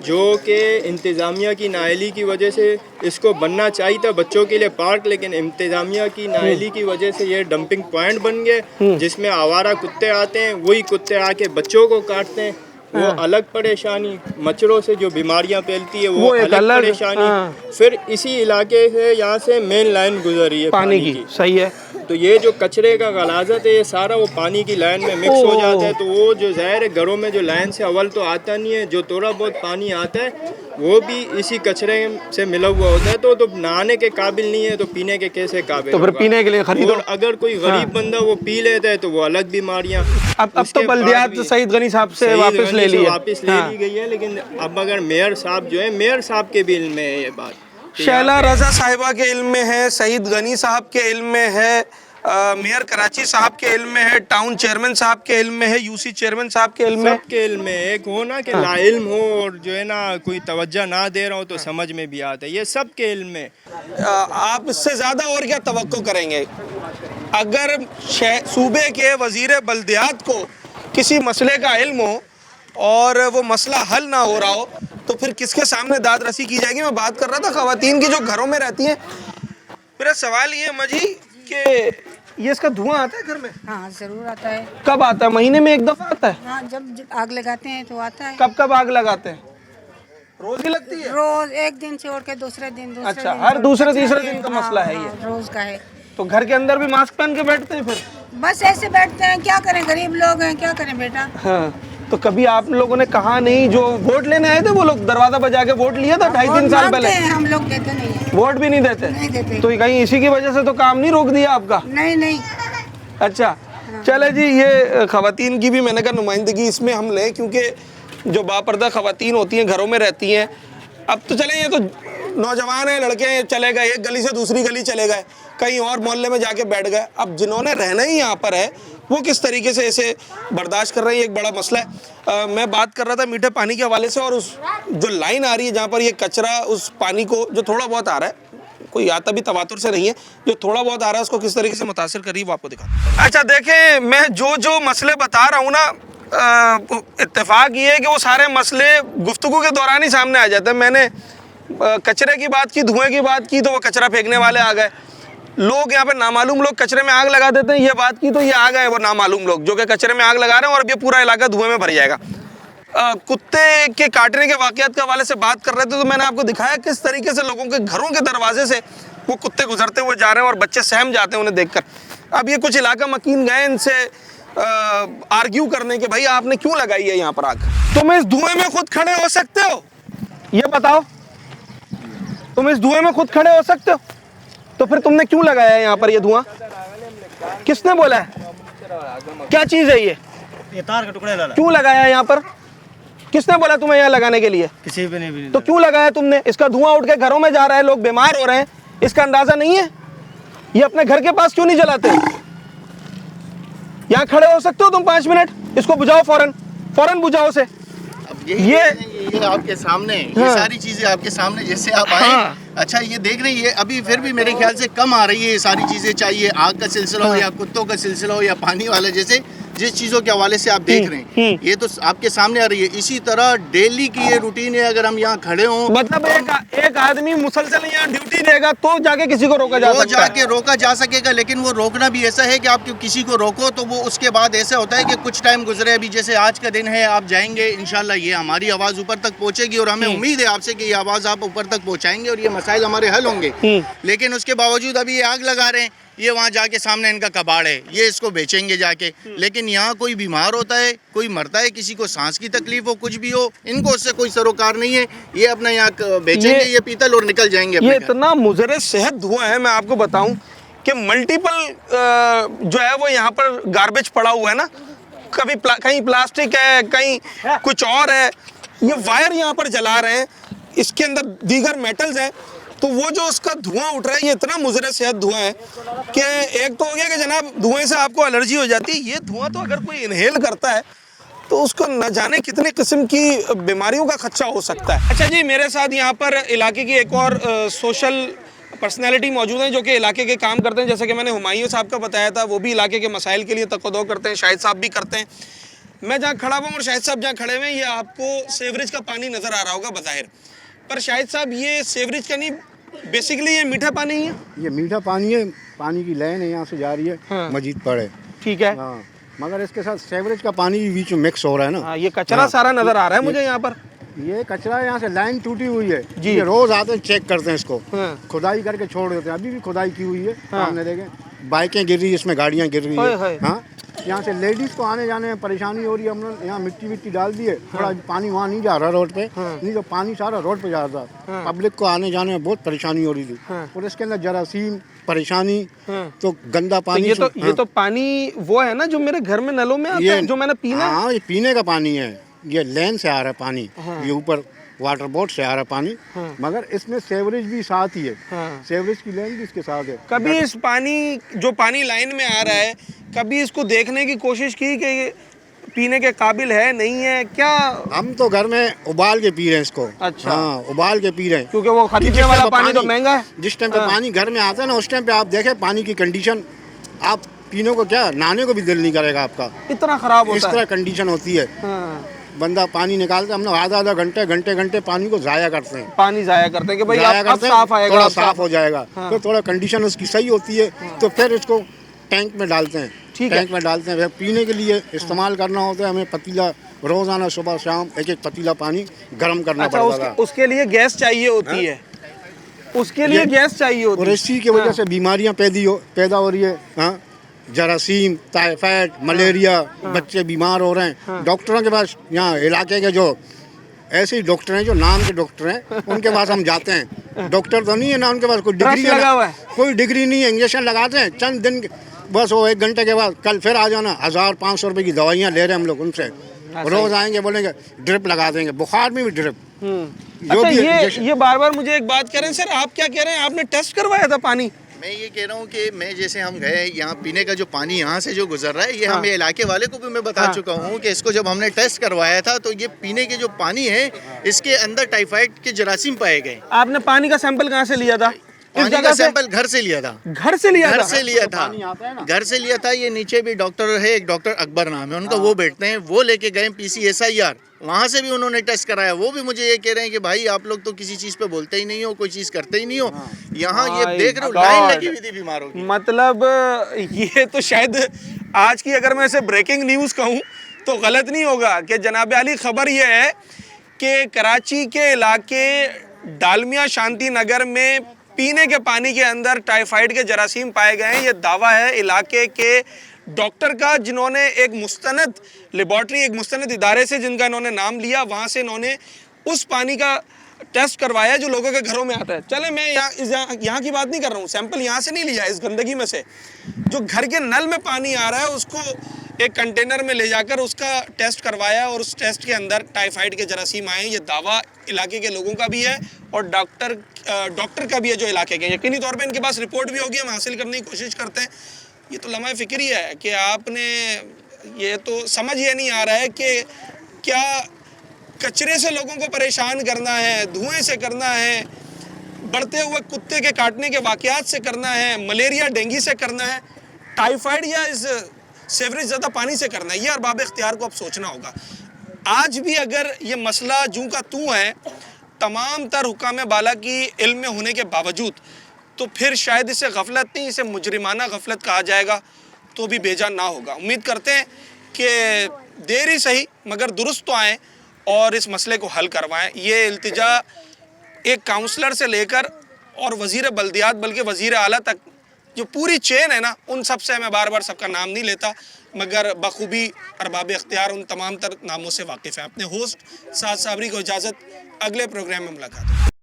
जो कि इंतज़ामिया की नाअहली की वजह से इसको बनना चाहिए था बच्चों के लिए पार्क, लेकिन इंतज़ामिया की नाअहली की वजह से ये डंपिंग पॉइंट बन गए जिसमें आवारा कुत्ते आते हैं, वही कुत्ते आके बच्चों को काटते हैं। वो अलग परेशानी, मच्छरों से जो बीमारियां फैलती है वो एक अलग अलग परेशानी। फिर इसी इलाके से यहाँ से मेन लाइन गुजर रही है पानी की। सही है। तो ये जो कचरे का गलाजत है ये सारा वो पानी की लाइन में मिक्स हो जाता है। तो वो जो ज़ाहिर है घरों में जो लाइन से अव्वल तो आता नहीं है, जो थोड़ा बहुत पानी आता है वो भी इसी कचरे से मिला हुआ होता है। तो नहाने के काबिल नहीं है तो पीने के कैसे काबिल? तो फिर पीने के लिए खरीदो। और अगर कोई गरीब बंदा वो पी लेता है तो वो अलग बीमारियाँ। अब तो बल्दियात सईद गनी साहब से वापस ले ली गई है, लेकिन अब अगर मेयर साहब जो है, मेयर साहब के भी इल्म में है ये बात। शैला रजा साहिबा के इल्म में है, सईद गनी साहब के इल्म में है, मेयर कराची साहब के इल्म में है, टाउन चेयरमैन साहब के इल्म में है, यूसी चेयरमैन साहब के इल्म में, सबके इल्म में। एक हो ना कि लाइल्म हो और जो है ना कोई तवज्जो ना दे रहा हो तो समझ में भी आता है, ये सबके इल्म में। आप इससे ज़्यादा और क्या तवक्को करेंगे? अगर सूबे के वज़ीर बल्दियात को किसी मसले का इल्म हो और वो मसला हल ना हो रहा हो तो फिर किसके सामने दाद रसी की जाएगी? मैं बात कर रहा था ख़वातीन की जो घरों में रहती हैं। मेरा सवाल ये मजी कि ये इसका धुआं आता है घर में? हाँ ज़रूर आता है। कब आता है? महीने में एक दफ़ा आता है? हाँ, जब आग लगाते हैं तो आता है। कब कब आग लगाते हैं? रोज ही लगती है? रोज, एक दिन छोड़ के दूसरे दिन। अच्छा, हर दूसरे तीसरे दिन का मसला है ये? रोज का है। तो घर के अंदर भी मास्क पहन के बैठते हैं फिर? बस ऐसे बैठते हैं, क्या करें, गरीब लोग हैं, क्या करें बेटा। हाँ, तो कभी आप लोगों ने कहा नहीं? जो वोट लेने आए थे वो लोग दरवाजा बजा के वोट लिया था 2.5-3 साल पहले? हम लोग देते नहीं है। वोट भी नहीं देते? नहीं देते। तो कहीं इसी की वजह से तो काम नहीं रोक दिया आपका? नहीं। अच्छा, चले जी, ये ख़वातीन की भी मैंने कहा नुमाइंदगी इसमें हम लें क्योंकि जो बापर्दा ख़वातीन होती हैं घरों में रहती हैं। अब तो चले, ये तो नौजवान हैं, लड़के हैं, चले गए, एक गली से दूसरी गली चले गए, कहीं और मोहल्ले में जाके बैठ गए। अब जिन्होंने रहना ही यहाँ पर है वो किस तरीके से इसे बर्दाश्त कर रहे हैं, ये एक बड़ा मसला है। मैं बात कर रहा था मीठे पानी के हवाले से, और उस जो लाइन आ रही है जहाँ पर ये कचरा उस पानी को जो थोड़ा बहुत आ रहा है, कोई आता भी तवातुर से नहीं है, जो थोड़ा बहुत आ रहा है उसको किस तरीके से मुतासिर कर रही है वो आपको दिखा। अच्छा देखें, मैं जो मसले बता रहा हूँ ना, इत्तेफाक ये है कि वो सारे मसले गुफ्तगू के दौरान ही सामने आ जाते हैं। मैंने कचरे की बात की, धुएं की बात की तो वो कचरा फेंकने वाले आ गए। लोग यहाँ पे नामालूम लोग कचरे में आग लगा देते हैं, ये बात की तो ये आ गए वो नामालूम लोग जो कि कचरे में आग लगा रहे हैं और अब ये पूरा इलाका धुएं में भर जाएगा। कुत्ते के काटने के वाक़यात के हवाले से बात कर रहे थे तो मैंने आपको दिखाया किस तरीके से लोगों के घरों के दरवाजे से वो कुत्ते गुजरते हुए जा रहे हैं और बच्चे सहम जाते हैं उन्हें देखकर। अब ये कुछ इलाका मकीन गए इनसे आर्ग्यू करने के, भाई आपने क्यों लगाई है यहाँ पर आग? तुम इस धुएं में खुद खड़े हो सकते हो? ये बताओ, तुम इस धुएं में खुद खड़े हो सकते हो? तो फिर तुमने क्यों लगाया है यहाँ पर ये धुआं? किसने बोला है? क्या चीज़ है ये तार का टुकड़ा क्यों लगाया है यहाँ पर? किसने बोला तुम्हें यहाँ लगाने के लिए? किसी भी नहीं। तो क्यों लगाया तुमने? इसका धुआं उठ के घरों में जा रहा है, लोग बीमार हो रहे हैं, इसका अंदाजा नहीं है? ये अपने घर के पास क्यों नहीं जलाते? यहाँ खड़े हो सकते हो तुम 5 मिनट, इसको बुझाओ, फौरन बुझाओ से। ये आपके सामने, ये सारी चीजें आपके सामने जैसे आप आए। अच्छा, ये देख रही है अभी फिर भी मेरे ख्याल से कम आ रही है ये सारी चीजें, चाहिए आग का सिलसिला हो या कुत्तों का सिलसिला हो या पानी वाला, जैसे जिस चीज़ों के हवाले से आप देख रहे हैं ये तो आपके सामने आ रही है। इसी तरह डेली की ये रूटीन है। अगर हम यहाँ खड़े हों, मतलब एक आदमी मुसलसल यहाँ ड्यूटी देगा तो जाके किसी को रोका जा सकता है। जाके रोका जा सकेगा, लेकिन वो रोकना भी ऐसा है कि आप किसी को रोको तो वो उसके बाद ऐसा होता है कि कुछ टाइम गुजरे, अभी जैसे आज का दिन है, आप जाएंगे इंशाल्लाह ये हमारी आवाज़ ऊपर तक पहुँचेगी और हमें उम्मीद है आपसे कि ये आवाज़ आप ऊपर तक पहुँचाएंगे और ये मसाइल हमारे हल होंगे। लेकिन उसके बावजूद अभी ये आग लगा रहे हैं, ये वहाँ जाके सामने इनका कबाड़ है, ये इसको बेचेंगे जाके। लेकिन यहाँ कोई बीमार होता है, कोई मरता है, किसी को सांस की तकलीफ हो, कुछ भी हो, इनको उससे कोई सरोकार नहीं है। ये अपना यहाँ बेचेंगे ये पीतल और निकल जाएंगे। ये इतना मुजरे सेहत धुआं है, मैं आपको बताऊं कि मल्टीपल जो है वो यहाँ पर गार्बेज पड़ा हुआ है ना, कहीं प्लास्टिक है, कहीं कुछ और है। ये वायर यहाँ पर जला रहे हैं, इसके अंदर दीगर मेटल्स हैं, तो वो जो उसका धुआं उठ रहा है ये इतना मुजरे सेहत धुआं है कि एक तो हो गया कि जनाब धुएं से आपको एलर्जी हो जाती है। ये धुआं तो अगर कोई इनहेल करता है तो उसको न जाने कितने किस्म की बीमारियों का खदशा हो सकता है। अच्छा जी, मेरे साथ यहाँ पर इलाके की एक और सोशल पर्सनैलिटी मौजूद हैं जो कि इलाके के काम करते हैं। जैसे कि मैंने हुमायूं साहब का बताया था, वो भी इलाके के मसाइल के लिए तकदो करते हैं, शाहिद साहब भी करते हैं। मैं जहाँ खड़ा हुआ और शाहिद साहब जहाँ खड़े हुए हैं, ये आपको सेवरेज का पानी नज़र आ रहा होगा बज़ाहिर, पर शाहिद साहब ये सेवरेज का नहीं, बेसिकली ये मीठा पानी ही है। ये मीठा पानी है, पानी की लाइन है यहाँ से जा रही है। हाँ। मजीद पड़े, ठीक है। हाँ। मगर इसके साथ सेवरेज का पानी भी बीच में मिक्स हो रहा है ना। हाँ, ये कचरा हाँ। सारा नज़र आ रहा है मुझे यहाँ पर। ये कचरा यहाँ से लाइन टूटी हुई है जी, ये रोज आते हैं चेक करते हैं इसको। हाँ। खुदाई करके छोड़ देते हैं, अभी भी खुदाई की हुई है। हाँ। सामने देखें बाइकें गिर रही है, इसमें गाड़ियाँ गिर रही है। हाँ, यहाँ से लेडीज को आने जाने में परेशानी हो रही है। हमने यहाँ मिट्टी डाल दी है, थोड़ा पानी वहाँ नहीं जा रहा रोड पे। नहीं तो पानी सारा रोड पे जा रहा था। पब्लिक को आने जाने में बहुत परेशानी हो रही थी। और इसके अंदर जरासीम परेशानी, तो गंदा पानी। ये तो पानी वो है ना जो मेरे घर में नलों में आता है, जो मैंने पीना। हाँ, ये पीने का पानी है, ये लेन से आ रहा है पानी। ये ऊपर वाटर बोर्ड से आ रहा है पानी। मगर इसमें सेवरेज भी साथ ही है। सेवरेज की लाइन भी इसके साथ है। कभी इस पानी जो पानी लाइन में आ रहा है, कभी इसको देखने की कोशिश की कि ये पीने के काबिल है नहीं है क्या? हम तो घर में उबाल के पी रहे हैं इसको। अच्छा। हाँ, उबाल के पी रहे हैं, क्योंकि वो खरीदने वाला पानी तो महंगा है। जिस टाइम पे पानी घर में आता है ना, उस टाइम पे आप देखें पानी की कंडीशन, आप पीने को क्या नहाने को भी दिल नहीं करेगा आपका, इतना खराब होता है। इस तरह कंडीशन होती है। बंदा पानी निकालते, हम लोग आधा घंटे पानी को जाया करते हैं। पानी जाया करते हैं कि भाई अब साफ आएगा, थोड़ा साफ हो जाएगा। तो थोड़ा कंडीशन उसकी सही होती है, तो फिर इसको टैंक में डालते हैं। टैंक में डालते हैं, पीने के लिए इस्तेमाल करना होता है। हमें पतीला रोजाना सुबह शाम एक पतीला पानी गर्म करना पड़ता है। उसके लिए गैस चाहिए होती है, उसके लिए गैस चाहिए होती है। और इसी की वजह से बीमारियाँ पैदा हो रही है। हाँ, जरासीम, टाइफाइड, मलेरिया, बच्चे बीमार हो रहे हैं। डॉक्टरों के पास, यहाँ इलाके के जो ऐसे ही डॉक्टर हैं जो नाम के डॉक्टर हैं, उनके पास हम जाते हैं। डॉक्टर तो नहीं है ना उनके पास, कोई डिग्री है, कोई डिग्री नहीं है। इंजेक्शन लगाते हैं चंद दिन, बस वो 1 घंटे के बाद कल फिर आ जाना। 1000-500 रुपए की दवाइयाँ ले रहे हैं हम लोग उनसे। रोज आएंगे, बोलेंगे ड्रिप लगा देंगे, बुखार में भी ड्रिप। अच्छा, ये बार मुझे एक बात कह रहे हैं सर, आप क्या कह रहे हैं, आपने टेस्ट करवाया था पानी? मैं ये कह रहा हूँ कि मैं जैसे हम गए यहाँ पीने का जो पानी यहाँ से जो गुजर रहा है, ये हमें इलाके वाले को भी मैं बता चुका हूँ कि इसको जब हमने टेस्ट करवाया था तो ये पीने के जो पानी है इसके अंदर टाइफाइड के जरासीम पाए गए। आपने पानी का सैंपल कहाँ से लिया था? पानी का सैंपल घर से लिया था। घर से लिया था। ये नीचे भी डॉक्टर है, एक डॉक्टर अकबर नाम है उनका, वो बैठते हैं, वो लेके गए PCSIR, वहाँ से भी उन्होंने टेस्ट कराया। वो भी मुझे ये कह रहे हैं कि भाई आप लोग तो किसी चीज़ पे बोलते ही नहीं हो, कोई चीज़ करते ही नहीं हो। यहाँ ये देख रहे हो लाइन लगी हुई थी बीमारों की। मतलब ये तो शायद आज की अगर मैं इसे ब्रेकिंग न्यूज़ कहूँ तो गलत नहीं होगा कि जनाब आली खबर ये है कि कराची के इलाके डालमिया शांति नगर में पीने के पानी के अंदर टाइफाइड के जरासीम पाए गए हैं। ये दावा है इलाके के डॉक्टर का, जिन्होंने एक मुस्तनद लेबॉर्ट्री, एक मुस्तनद इदारे से जिनका इन्होंने नाम लिया, वहाँ से इन्होंने उस पानी का टेस्ट करवाया जो लोगों के घरों में आता है। चले, मैं यहाँ की बात नहीं कर रहा हूँ, सैंपल यहाँ से नहीं लिया, इस गंदगी में से जो घर के नल में पानी आ रहा है उसको एक कंटेनर में ले जाकर उसका टेस्ट करवाया और उस टेस्ट के अंदर टाइफाइड के जरासीम आए। ये दावा इलाके के लोगों का भी है और डॉक्टर का भी है जो इलाके के। यकीनी तौर पे इनके पास रिपोर्ट भी होगी, हम हासिल करने की कोशिश करते हैं। ये तो लम्हा फ़िक्र ही है कि आपने, ये तो समझ ये नहीं आ रहा है कि क्या कचरे से लोगों को परेशान करना है, धुएँ से करना है, बढ़ते हुए कुत्ते के काटने के वाक़यात से करना है, मलेरिया डेंगू से करना है, टाइफाइड या इस सीवरेज ज़्यादा पानी से करना है, ये अरबाब इख्तियार को अब सोचना होगा। आज भी अगर ये मसला जूं का तूं है तमाम तर हुकाम बाला की इल्म में होने के बावजूद, तो फिर शायद इसे गफलत नहीं, इसे मुजरिमाना गफलत कहा जाएगा तो भी बेजान ना होगा। उम्मीद करते हैं कि देर ही सही मगर दुरुस्त तो आएँ और इस मसले को हल करवाएं। ये इल्तिजा एक काउंसलर से लेकर और वज़ीर बल्दियात बल्कि वज़ीर आला तक जो पूरी चेन है ना, उन सब से मैं बार बार सबका नाम नहीं लेता मगर बखूबी अरबाब इख्तियार उन तमाम तर नामों से वाकिफ़ है। अपने होस्ट साद साबरी को इजाज़त, अगले प्रोग्राम में मुलाकात।